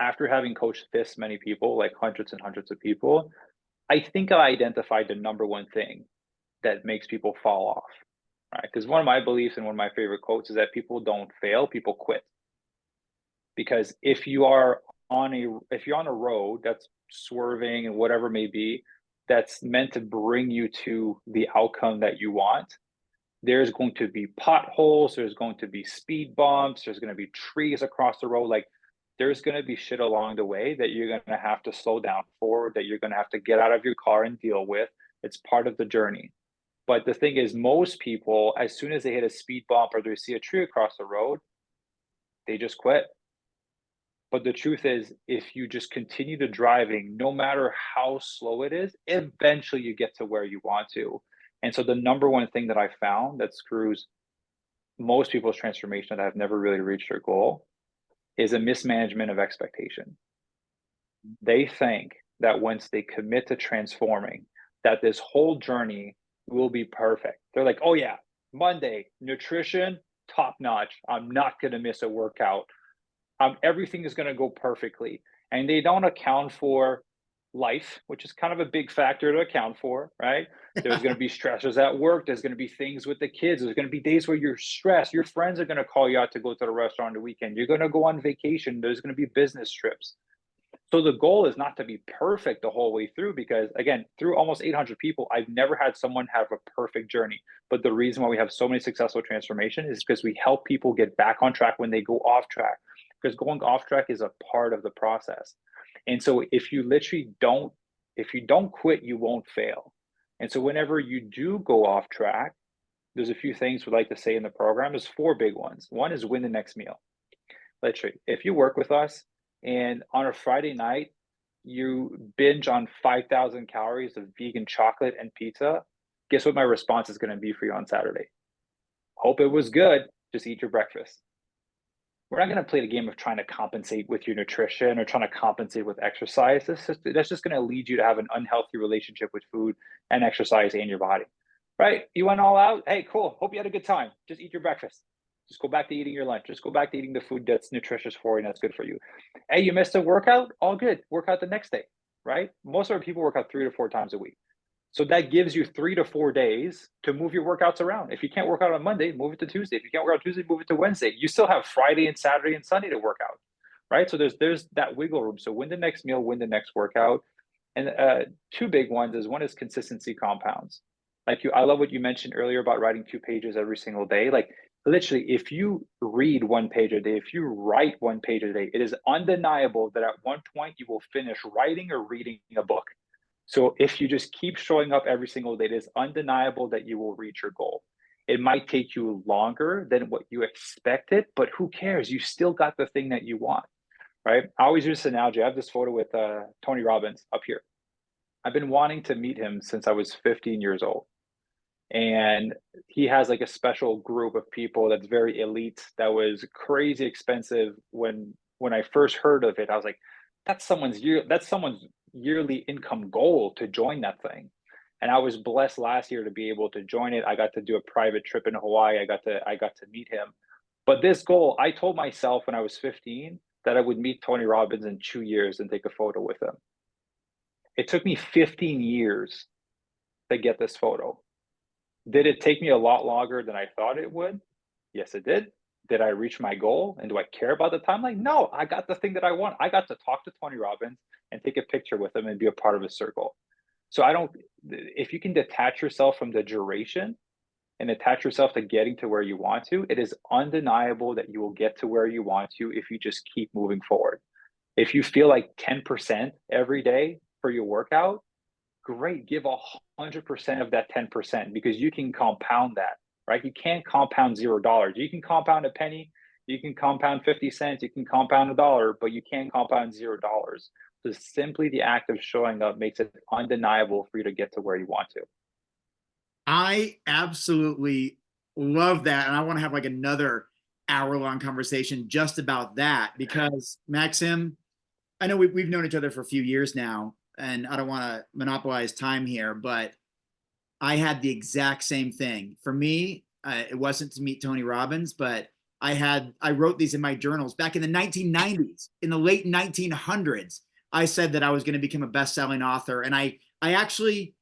after having coached this many people, like hundreds and hundreds of people, I think I identified the number one thing that makes people fall off, right? Because one of my beliefs and one of my favorite quotes is that people don't fail, people quit. because if you're on a road that's swerving and whatever may be, that's meant to bring you to the outcome that you want, there's going to be potholes, there's going to be speed bumps, there's going to be trees across the road. Like, there's going to be shit along the way that you're going to have to slow down for, that you're going to have to get out of your car and deal with. It's part of the journey. But the thing is, most people, as soon as they hit a speed bump or they see a tree across the road, they just quit. But the truth is, if you just continue to driving, no matter how slow it is, eventually you get to where you want to. And so the number one thing that I found that screws most people's transformation that have never really reached their goal is a mismanagement of expectation. They think that once they commit to transforming, that this whole journey will be perfect. They're like, oh yeah, Monday, nutrition, top notch. I'm not going to miss a workout. Everything is going to go perfectly. And they don't account for life, which is kind of a big factor to account for, right? There's going to be stressors at work. There's going to be things with the kids. There's going to be days where you're stressed. Your friends are going to call you out to go to the restaurant on the weekend. You're going to go on vacation. There's going to be business trips. So the goal is not to be perfect the whole way through, because again, through almost 800 people, I've never had someone have a perfect journey. But the reason why we have so many successful transformations is because we help people get back on track when they go off track, because going off track is a part of the process. And so if you don't quit, you won't fail. And so whenever you do go off track, there's a few things we like to say in the program. There's 4 big ones. One is win the next meal. Literally, if you work with us and on a Friday night, you binge on 5,000 calories of vegan chocolate and pizza, guess what my response is going to be for you on Saturday? Hope it was good. Just eat your breakfast. We're not going to play the game of trying to compensate with your nutrition or trying to compensate with exercise. That's just going to lead you to have an unhealthy relationship with food and exercise and your body, right? You went all out. Hey, cool. Hope you had a good time. Just eat your breakfast. Just go back to eating your lunch. Just go back to eating the food that's nutritious for you and that's good for you. Hey, you missed a workout? All good. Work out the next day, right? Most of our people work out 3 to 4 times a week. So that gives you 3 to 4 days to move your workouts around. If you can't work out on Monday, move it to Tuesday. If you can't work out Tuesday, move it to Wednesday. You still have Friday and Saturday and Sunday to work out, right? So there's that wiggle room. So win the next meal, win the next workout. And 2 big ones is, one is consistency compounds. I love what you mentioned earlier about writing 2 pages every single day. Like, literally, if you read 1 page a day, if you write 1 page a day, it is undeniable that at one point you will finish writing or reading a book. So if you just keep showing up every single day, it is undeniable that you will reach your goal. It might take you longer than what you expected, but who cares? You still got the thing that you want, right? I always use this analogy. I have this photo with Tony Robbins up here. I've been wanting to meet him since I was 15 years old. And he has like a special group of people that's very elite, that was crazy expensive. When I first heard of it, I was like, that's someone's yearly income goal to join that thing. And I was blessed last year to be able to join it. I got to do a private trip in Hawaii. I got to meet him. But this goal, I told myself when I was 15 that I would meet Tony Robbins in 2 years and take a photo with him. It took me 15 years to get this photo. Did it take me a lot longer than I thought it would? Yes, it did. Did I reach my goal? And do I care about the timeline? No, I got the thing that I want. I got to talk to Tony Robbins and take a picture with him and be a part of his circle. So if you can detach yourself from the duration and attach yourself to getting to where you want to, it is undeniable that you will get to where you want to if you just keep moving forward. If you feel like 10% every day for your workout, great, give 100% of that 10%, because you can compound that, right? You can't compound $0. You can compound a penny, you can compound 50 cents, you can compound $1, but you can't compound $0. So simply the act of showing up makes it undeniable for you to get to where you want to. I absolutely love that. And I want to have like another hour-long conversation just about that, because Maxim, I know we've known each other for a few years now, and I don't want to monopolize time here, but I had the exact same thing. For me, it wasn't to meet Tony Robbins, but I wrote these in my journals back in the 1990s, in the late 1900s. I said that I was going to become a best-selling author, and I actually,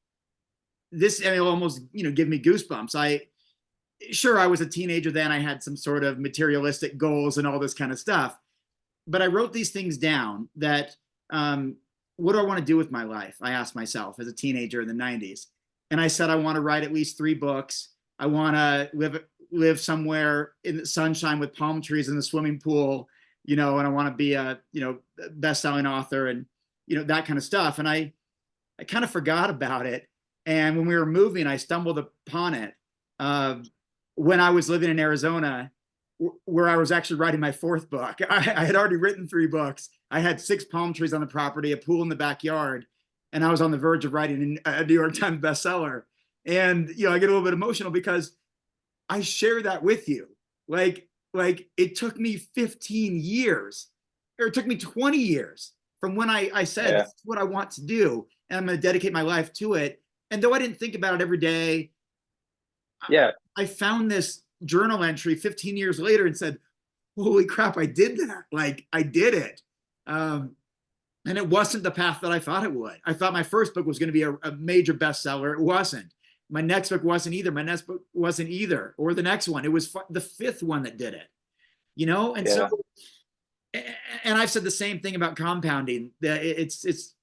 it'll almost give me goosebumps. I was a teenager then. I had some sort of materialistic goals and all this kind of stuff, but I wrote these things down that, what do I want to do with my life? I asked myself as a teenager in the 90s. And I said, I want to write at least 3 books. I want to live somewhere in the sunshine with palm trees in the swimming pool, and I want to be a, best-selling author and, that kind of stuff. And I kind of forgot about it. And when we were moving, I stumbled upon it when I was living in Arizona, where I was actually writing my 4th book. I had already written 3 books. I had 6 palm trees on the property, a pool in the backyard, and I was on the verge of writing a New York Times bestseller. And, I get a little bit emotional because I share that with you. Like it took me 15 years, or it took me 20 years from when I said, this is what I want to do, and I'm going to dedicate my life to it. And though I didn't think about it every day, I found this journal entry 15 years later and said, holy crap, I did that. Like, I did it. And it wasn't the path that I thought it would. I thought my first book was going to be a major bestseller. It wasn't. My next book wasn't either. My next book wasn't either. Or the next one. It was the 5th one that did it. And so, and I've said the same thing about compounding. It's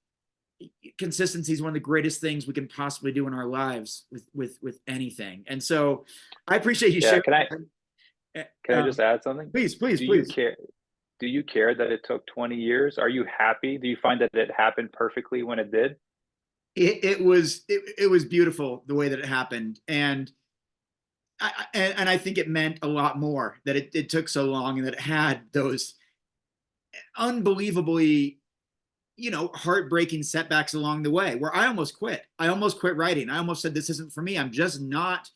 consistency is one of the greatest things we can possibly do in our lives with anything. And so I appreciate you sharing. Can I just add something? Please. Do you care that it took 20 years? Are you happy? Do you find that it happened perfectly when it did? It was beautiful the way that it happened. And I think it meant a lot more that it took so long, and that it had those unbelievably, heartbreaking setbacks along the way where I almost quit. I almost quit writing. I almost said, this isn't for me. I'm not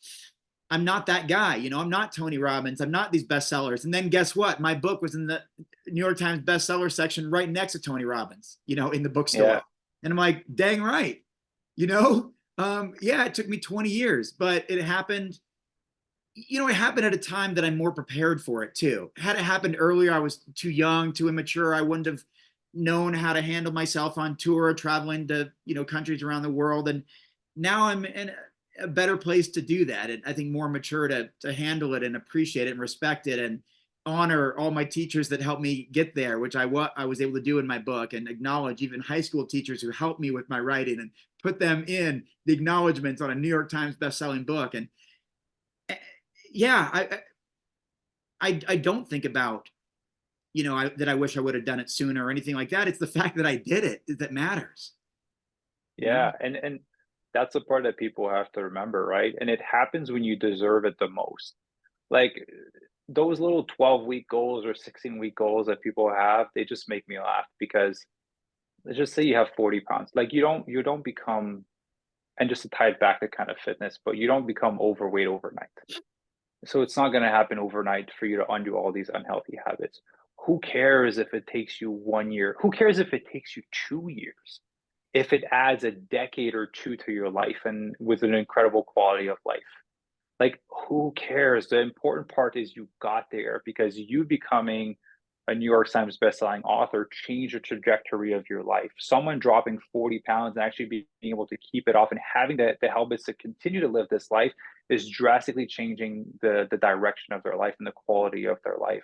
that guy. I'm not Tony Robbins. I'm not these bestsellers. And then guess what? My book was in the New York Times bestseller section right next to Tony Robbins, in the bookstore. Yeah. And I'm like, dang right. It took me 20 years, but it happened. It happened at a time that I'm more prepared for it too. Had it happened earlier, I was too young, too immature. I wouldn't have known how to handle myself on tour, traveling to, countries around the world. And now I'm in a better place to do that. And I think more mature to handle it and appreciate it and respect it and honor all my teachers that helped me get there, which I was able to do in my book, and acknowledge even high school teachers who helped me with my writing and put them in the acknowledgments on a New York Times bestselling book. And I don't think about, that I wish I would have done it sooner or anything like that. It's the fact that I did it that matters. Yeah. And that's the part that people have to remember, right? And it happens when you deserve it the most. Like those little 12-week goals or 16-week goals that people have, they just make me laugh, because let's just say you have 40 pounds. Like you don't become, and just to tie it back to kind of fitness, but you don't become overweight overnight. So it's not going to happen overnight for you to undo all these unhealthy habits. Who cares if it takes you 1 year? Who cares if it takes you 2 years? If it adds a decade or 2 to your life, and with an incredible quality of life. Like, who cares? The important part is you got there, because you becoming a New York Times bestselling author changed the trajectory of your life. Someone dropping 40 pounds and actually being able to keep it off and having the habits to continue to live this life is drastically changing the direction of their life and the quality of their life.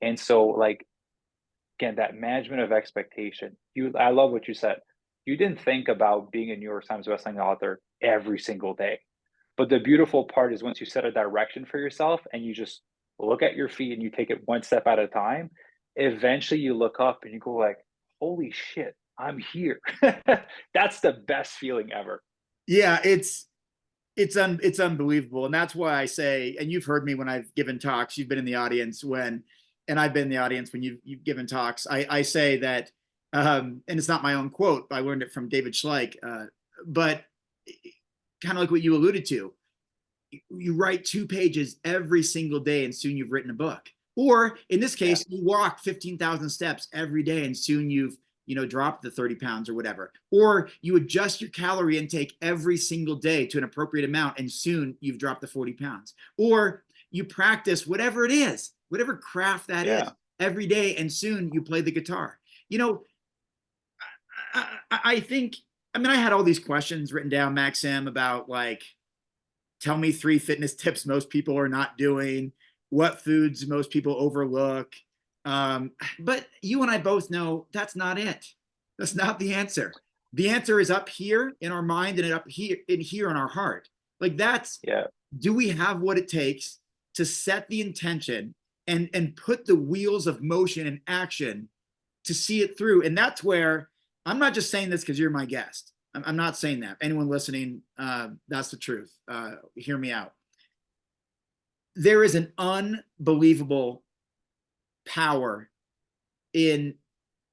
And so, like, again, that management of expectation. I love what you said. You didn't think about being a New York Times bestselling author every single day. But the beautiful part is once you set a direction for yourself and you just look at your feet and you take it one step at a time, eventually you look up and you go like, holy shit, I'm here. That's the best feeling ever. Yeah, it's unbelievable. And that's why I say, and you've heard me when I've given talks, you've been in the audience and I've been in the audience when you've given talks. I say that, and it's not my own quote, I learned it from David Schleich, but kind of like what you alluded to, you write 2 pages every single day and soon you've written a book. Or in this case, you walk 15,000 steps every day and soon you've dropped the 30 pounds or whatever. Or you adjust your calorie intake every single day to an appropriate amount and soon you've dropped the 40 pounds. Or you practice whatever it is, whatever craft that is, every day and soon you play the guitar. I think, I had all these questions written down, Maxime, about like, tell me 3 fitness tips most people are not doing, what foods most people overlook, But you and I both know that's not it. That's not the answer. The answer is up here in our mind and up here in our heart. Like that's, Yeah. do we have what it takes to set the intention and put the wheels of motion in action to see it through? And that's where I'm not just saying this because you're my guest. I'm not saying that. Anyone listening, that's the truth. Hear me out. There is an unbelievable power in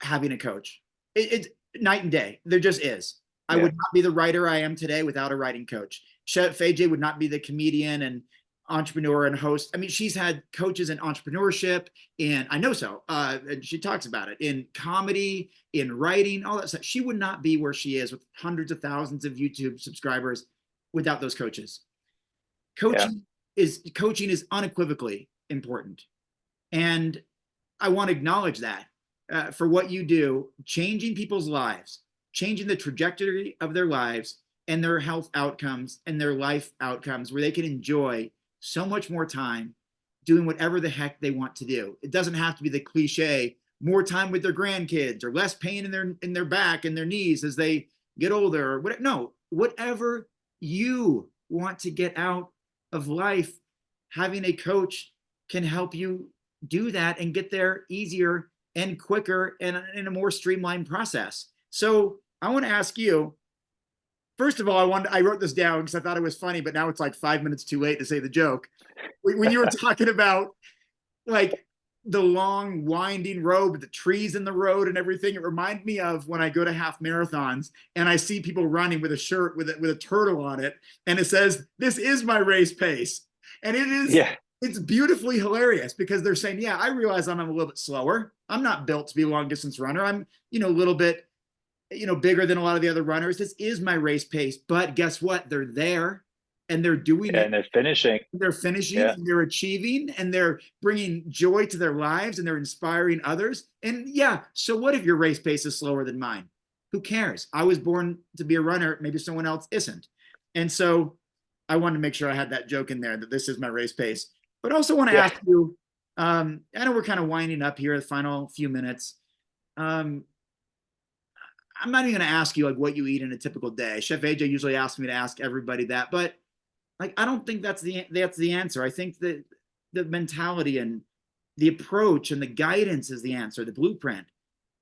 having a coach. It's night and day. There just is. I Yeah. would not be the writer I am today without a writing coach. Chef AJ would not be the comedian and entrepreneur and host. I mean, she's had coaches in entrepreneurship, and I know so. And she talks about it in comedy, in writing, all that stuff. She would not be where she is with hundreds of thousands of YouTube subscribers without those coaches. Yeah. Coaching is unequivocally important, and I want to acknowledge that for what you do, changing people's lives, changing the trajectory of their lives and their health outcomes and their life outcomes, where they can enjoy so much more time doing whatever the heck they want to do. It doesn't have to be the cliche, more time with their grandkids or less pain in their back and their knees as they get older or whatever. No, whatever you want to get out of life, having a coach can help you do that and get there easier and quicker and in a more streamlined process. So I want to ask you, first of all, I wrote this down because I thought it was funny, but now it's like 5 minutes too late to say the joke. When you were talking about like the long winding road with the trees in the road and everything, it reminded me of when I go to half marathons and I see people running with a shirt with a turtle on it, and it says, "This is my race pace." And it is, Yeah. it's beautifully hilarious because they're saying, yeah, I realize I'm a little bit slower. I'm not built to be a long distance runner. I'm, a little bit, bigger than a lot of the other runners. This is my race pace. But guess what? They're there and they're doing Yeah. it. And they're finishing. They're finishing Yeah. and they're achieving and they're bringing joy to their lives and they're inspiring others. And yeah, so what if your race pace is slower than mine? Who cares? I was born to be a runner. Maybe someone else isn't. And so I wanted to make sure I had that joke in there that this is my race pace. But I also want to Yeah. ask you, I know we're kind of winding up here the final few minutes. I'm not even going to ask you like what you eat in a typical day. Chef AJ usually asks me to ask everybody that, but like I don't think that's the answer. I think that the mentality and the approach and the guidance is the answer, the blueprint.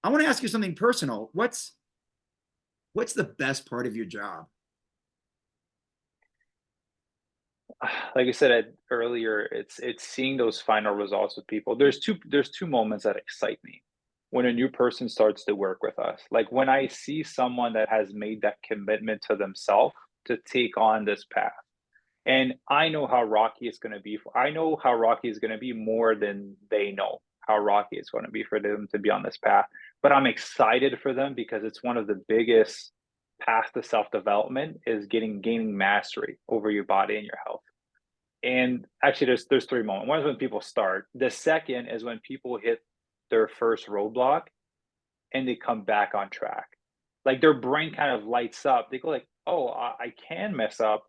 I want to ask you something personal. What's the best part of your job? Like I said earlier, it's seeing those final results with people. There's two moments that excite me when a new person starts to work with us. Like when I see someone that has made that commitment to themselves to take on this path. And I know how rocky it's going to be. I know how rocky it's going to be more than they know how rocky it's going to be for them to be on this path. But I'm excited for them because it's one of the biggest paths to self-development is gaining mastery over your body and your health. And actually, there's three moments. One is when people start. The second is when people hit their first roadblock and they come back on track. Like their brain kind of lights up. They go like, "Oh, I can mess up,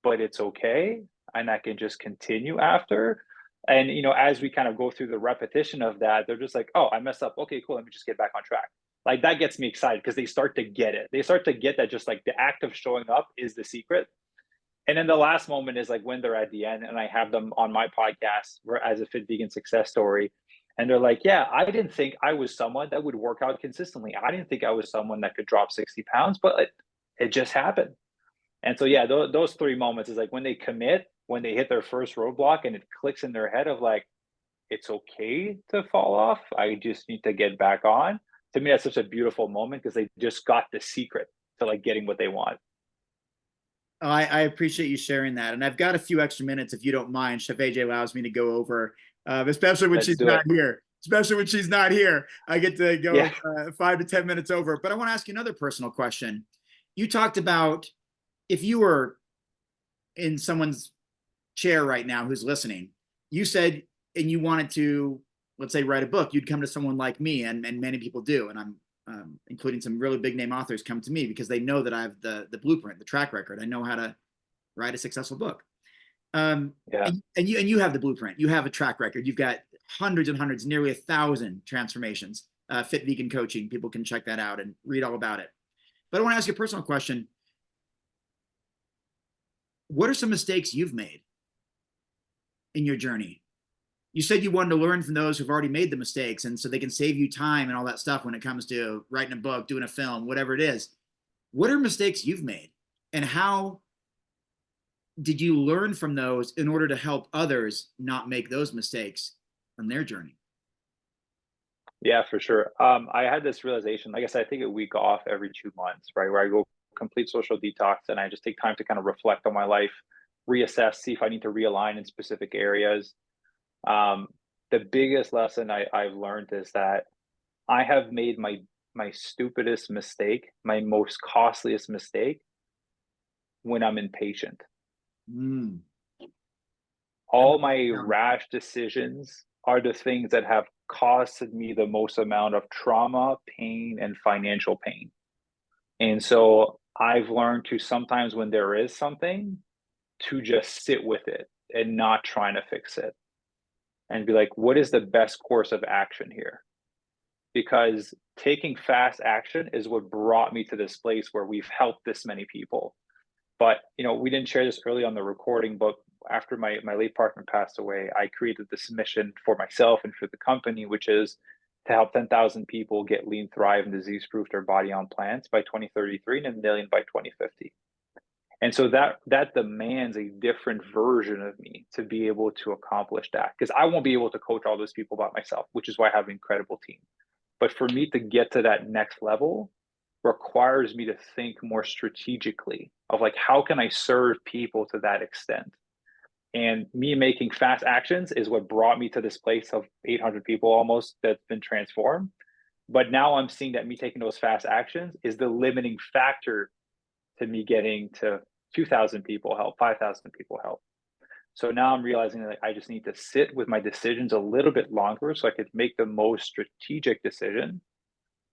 but it's okay, and I can just continue after." And as we kind of go through the repetition of that, they're just like, "Oh, I messed up. Okay, cool. Let me just get back on track." Like that gets me excited because they start to get it. They start to get that just like the act of showing up is the secret. And then the last moment is like when they're at the end and I have them on my podcast as a fit vegan success story. And they're like, yeah, I didn't think I was someone that would work out consistently. I didn't think I was someone that could drop 60 pounds, but it just happened. And so, yeah, those three moments is like when they commit, when they hit their first roadblock and it clicks in their head of like, it's okay to fall off. I just need to get back on. To me, that's such a beautiful moment because they just got the secret to like getting what they want. Oh, I appreciate you sharing that. And I've got a few extra minutes if you don't mind. Chef AJ allows me to go over, especially when Let's she's do not it. here. Especially when she's not here, I get to go Yeah. 5 to 10 minutes over. But I want to ask you another personal question. You talked about if you were in someone's chair right now who's listening, you said, and you wanted to, let's say, write a book, you'd come to someone like me, and many people do. And I'm including some really big name authors come to me because they know that I have the blueprint, the track record. I know how to write a successful book. Yeah. And you have the blueprint. You have a track record. You've got hundreds and hundreds, nearly 1,000 transformations. Fit Vegan Coaching. People can check that out and read all about it. But I want to ask you a personal question. What are some mistakes you've made in your journey? You said you wanted to learn from those who've already made the mistakes, and so they can save you time and all that stuff when it comes to writing a book, doing a film, whatever it is. What are mistakes you've made, and how did you learn from those in order to help others not make those mistakes on their journey? Yeah, for sure. I had this realization, like I said, I take a week off every 2 months, right? Where I go complete social detox and I just take time to kind of reflect on my life, reassess, see if I need to realign in specific areas. Um, the biggest lesson I've learned is that I have made my stupidest mistake, my most costliest mistake when I'm impatient. Mm. All my rash decisions are the things that have costed me the most amount of trauma, pain, and financial pain. And so I've learned to sometimes when there is something to just sit with it and not trying to fix it and be like, what is the best course of action here? Because taking fast action is what brought me to this place where we've helped this many people. But we didn't share this early on the recording, but after my late partner passed away, I created this mission for myself and for the company, which is to help 10,000 people get lean, thrive, and disease-proof their body on plants by 2033 and 1 million by 2050. And so that demands a different version of me to be able to accomplish that, because I won't be able to coach all those people by myself, which is why I have an incredible team. But for me to get to that next level requires me to think more strategically of like, how can I serve people to that extent? And me making fast actions is what brought me to this place of 800 people almost that's been transformed. But now I'm seeing that me taking those fast actions is the limiting factor to me getting to 2,000 people help, 5,000 people help. So now I'm realizing that I just need to sit with my decisions a little bit longer so I could make the most strategic decision.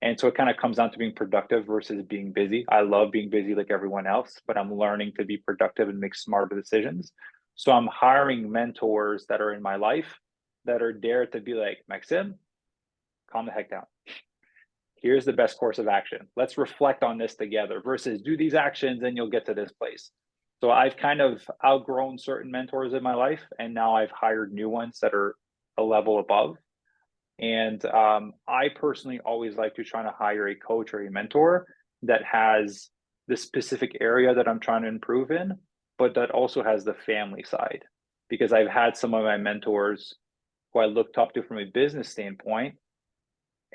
And so it kind of comes down to being productive versus being busy. I love being busy like everyone else, but I'm learning to be productive and make smarter decisions. So I'm hiring mentors that are in my life that are there to be like, Maxime, calm the heck down. Here's the best course of action. Let's reflect on this together versus do these actions and you'll get to this place. So I've kind of outgrown certain mentors in my life, and now I've hired new ones that are a level above. And I personally always like to try to hire a coach or a mentor that has the specific area that I'm trying to improve in, but that also has the family side. Because I've had some of my mentors who I looked up to from a business standpoint,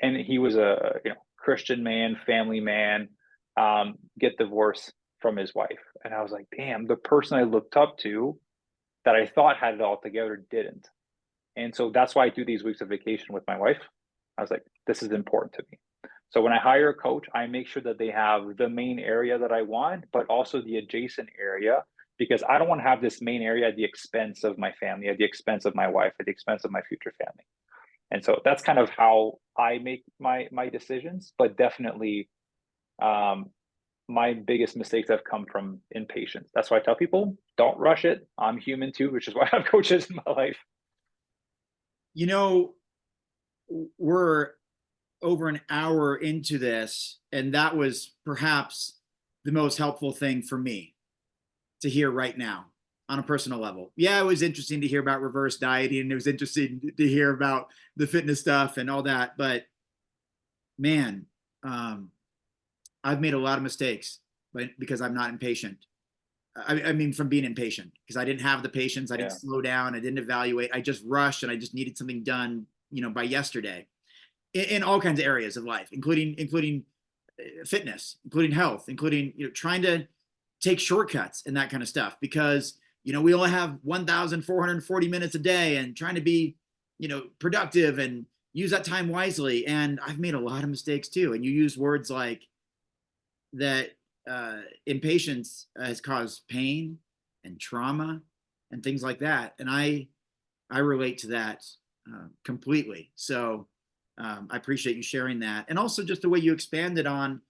and he was a Christian man, family man, get divorced from his wife. And I was like, damn, the person I looked up to that I thought had it all together didn't. And so that's why I do these weeks of vacation with my wife. I was like, this is important to me. So when I hire a coach, I make sure that they have the main area that I want, but also the adjacent area, because I don't want to have this main area at the expense of my family, at the expense of my wife, at the expense of my future family. And so that's kind of how I make my decisions, but definitely my biggest mistakes have come from impatience. That's why I tell people, don't rush it. I'm human too, which is why I have coaches in my life. We're over an hour into this, and that was perhaps the most helpful thing for me to hear right now on a personal level. Yeah, it was interesting to hear about reverse dieting, and it was interesting to hear about the fitness stuff and all that. But man, I've made a lot of mistakes, but because I'm not impatient. I mean, from being impatient, because I didn't have the patience. I didn't slow down. I didn't evaluate. I just rushed, and I just needed something done, by yesterday, in all kinds of areas of life, including fitness, including health, including trying to take shortcuts and that kind of stuff, because we only have 1,440 minutes a day, and trying to be productive and use that time wisely. And I've made a lot of mistakes too. And you use words like that. Impatience has caused pain and trauma and things like that, and I relate to that completely. So I appreciate you sharing that, and also just the way you expanded on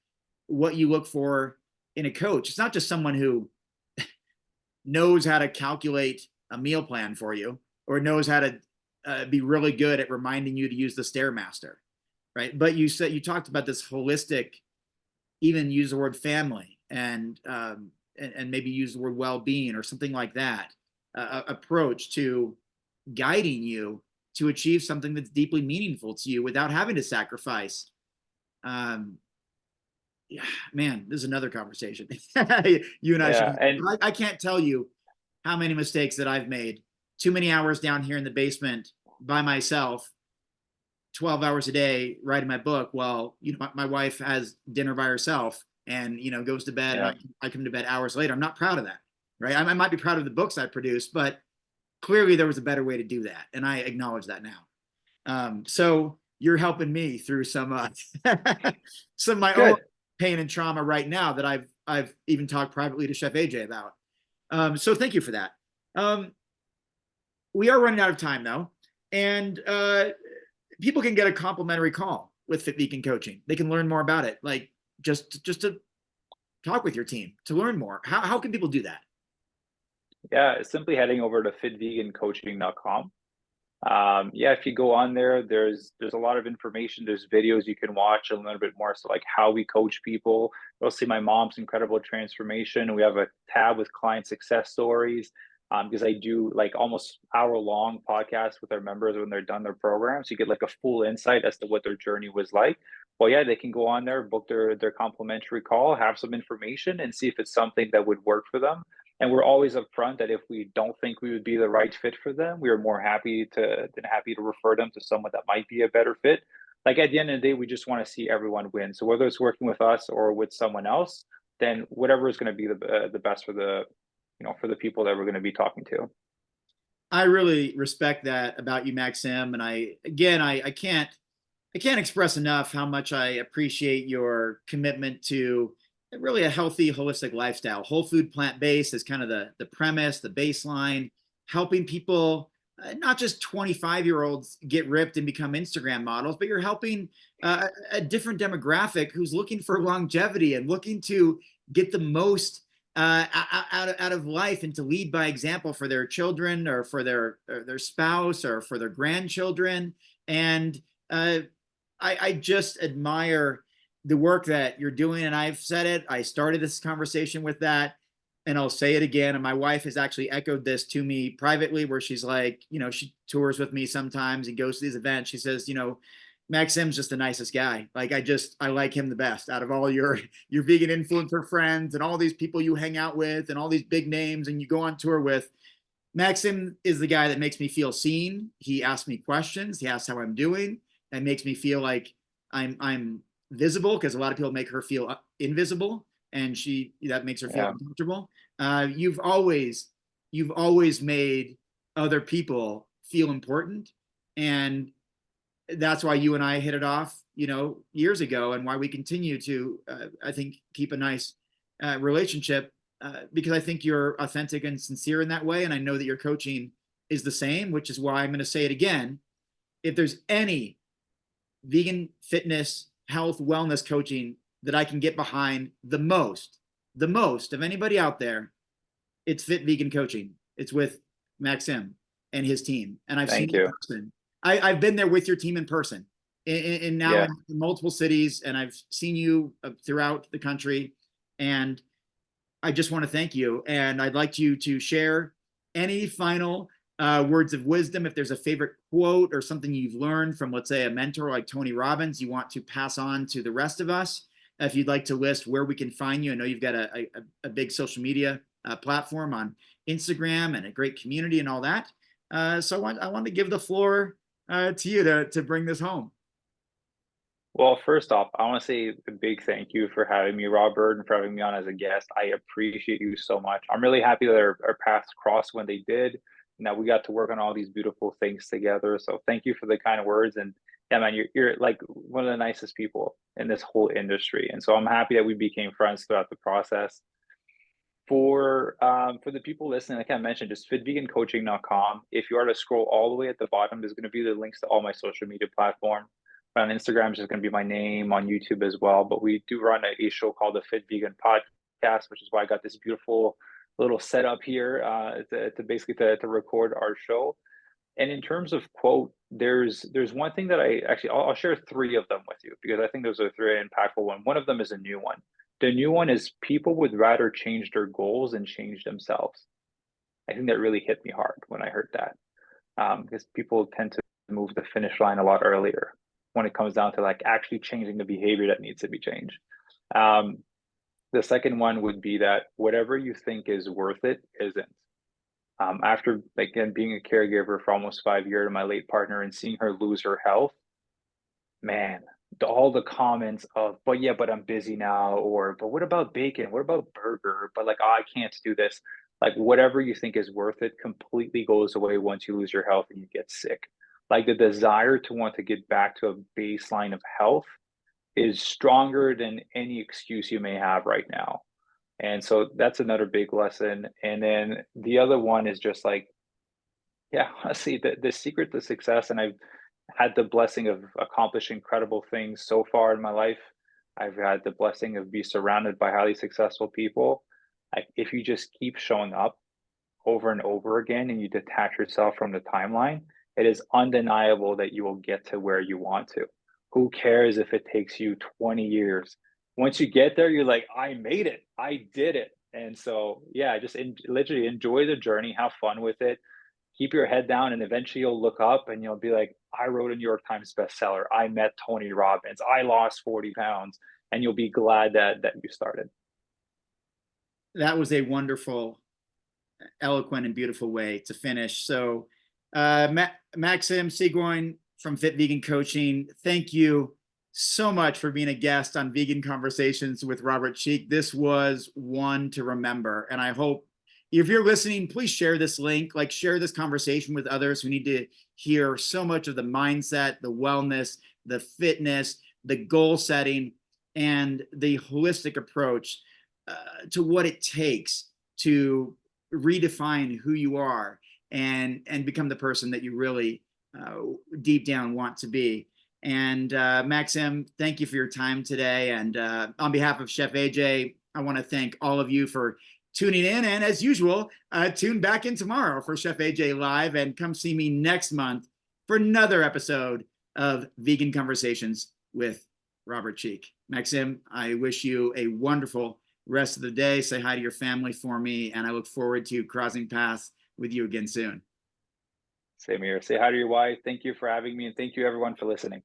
what you look for in a coach. It's not just someone who knows how to calculate a meal plan for you, or knows how to be really good at reminding you to use the Stairmaster, right? But you talked about this holistic, even use the word family and maybe use the word well-being or something like that, approach to guiding you to achieve something that's deeply meaningful to you without having to sacrifice. Yeah, man, this is another conversation. You and I should. Yeah, and I can't tell you how many mistakes that I've made. Too many hours down here in the basement by myself, 12 hours a day writing my book. Well, my wife has dinner by herself and goes to bed, and yeah. I come to bed hours later. I'm not proud of that, right? I might be proud of the books I produced, but clearly there was a better way to do that, and I acknowledge that now. So you're helping me through some some of my own Good. pain and trauma right now that I've even talked privately to Chef AJ about. So thank you for that. We are running out of time though, and people can get a complimentary call with Fit Vegan Coaching. They can learn more about it, like just to talk with your team to learn more. How can people do that? Yeah, simply heading over to fitvegancoaching.com. Yeah, if you go on there, there's a lot of information. There's videos you can watch and learn a bit more. So like how we coach people. You'll see my mom's incredible transformation. We have a tab with client success stories. Because I do like almost hour-long podcasts with our members when they're done their program. So you get like a full insight as to what their journey was like. Well, yeah, they can go on there, book their complimentary call, have some information, and see if it's something that would work for them. And we're always upfront that if we don't think we would be the right fit for them, we are more happy to refer them to someone that might be a better fit. Like at the end of the day, we just want to see everyone win. So whether it's working with us or with someone else, then whatever is going to be the best for for the people that we're going to be talking to. I really respect that about you, Maxim, and I can't express enough how much I appreciate your commitment to really a healthy, holistic lifestyle. Whole food, plant-based is kind of the premise, the baseline, helping people, not just 25-year-olds get ripped and become Instagram models, but you're helping a different demographic who's looking for longevity and looking to get the most out of life and to lead by example for their children or for their spouse or for their grandchildren. And I just admire the work that you're doing. And I've said it, I started this conversation with that, and I'll say it again. And my wife has actually echoed this to me privately, where she's like, she tours with me sometimes and goes to these events. She says, Maxim's just the nicest guy. Like I like him the best out of all your vegan influencer friends and all these people you hang out with and all these big names and you go on tour with. Maxim is the guy that makes me feel seen. He asks me questions. He asks how I'm doing. That makes me feel like I'm visible, because a lot of people make her feel invisible, and that makes her feel Yeah. uncomfortable. You've always made other people feel important, and that's why you and I hit it off, years ago, and why we continue to, I think, keep a nice relationship, because I think you're authentic and sincere in that way, and I know that your coaching is the same, which is why I'm going to say it again. If there's any vegan fitness, health, wellness coaching that I can get behind the most of anybody out there, it's Fit Vegan Coaching. It's with Maxim and his team, and I've seen Thank it in you. person. I've been there with your team in person, and now Yeah. in multiple cities, and I've seen you throughout the country, and I just want to thank you. And I'd like you to share any final words of wisdom. If there's a favorite quote or something you've learned from, let's say, a mentor like Tony Robbins, you want to pass on to the rest of us. If you'd like to list where we can find you, I know you've got a big social media platform on Instagram and a great community and all that. So I want to give the floor to you to bring this home. Well, first off, I want to say a big thank you for having me, Robert, and for having me on as a guest. I appreciate you so much. I'm really happy that our paths crossed when they did, and that we got to work on all these beautiful things together. So thank you for the kind words. And yeah, man, you're like one of the nicest people in this whole industry. And so I'm happy that we became friends throughout the process. For the people listening, like I mentioned, just fitvegancoaching.com. If you are to scroll all the way at the bottom, there's going to be the links to all my social media platforms. On Instagram, it's just going to be my name, on YouTube as well. But we do run a show called the Fit Vegan Podcast, which is why I got this beautiful little setup here to basically to record our show. And in terms of quote, there's one thing that I'll share three of them with you because I think those are three impactful one. One of them is a new one. The new one is people would rather change their goals than change themselves. I think that really hit me hard when I heard that, because people tend to move the finish line a lot earlier when it comes down to like actually changing the behavior that needs to be changed. Um, the second one would be that whatever you think is worth it isn't. After again being a caregiver for almost 5 years to my late partner and seeing her lose her health, man, all the comments of, but yeah, but I'm busy now, or but what about bacon? What about burger? But like, oh, I can't do this. Like, whatever you think is worth it completely goes away once you lose your health and you get sick. Like, the desire to want to get back to a baseline of health is stronger than any excuse you may have right now. And so that's another big lesson. And then the other one is just like, yeah, honestly, the secret to success, and I've had the blessing of accomplishing incredible things so far in my life. I've had the blessing of be surrounded by highly successful people. Like, if you just keep showing up over and over again and you detach yourself from the timeline, it is undeniable that you will get to where you want to. Who cares if it takes you 20 years? Once you get there, you're like, I made it, I did it. And so, yeah, just literally enjoy the journey, have fun with it, keep your head down, and eventually you'll look up and you'll be like, I wrote a New York Times bestseller, I met Tony Robbins, I lost 40 pounds, and you'll be glad that you started. That was a wonderful, eloquent, and beautiful way to finish. So, Maxime Sigouin from Fit Vegan Coaching, thank you so much for being a guest on Vegan Conversations with Robert Cheek. This was one to remember, and I hope if you're listening, please share this link, like share this conversation with others who need to hear so much of the mindset, the wellness, the fitness, the goal setting, and the holistic approach to what it takes to redefine who you are and become the person that you really deep down want to be. And Maxim, thank you for your time today. And on behalf of Chef AJ, I want to thank all of you for tuning in. And as usual, tune back in tomorrow for Chef AJ Live, and come see me next month for another episode of Vegan Conversations with Robert Cheek. Maxim, I wish you a wonderful rest of the day. Say hi to your family for me, and I look forward to crossing paths with you again soon. Same here. Say hi to your wife. Thank you for having me, and thank you everyone for listening.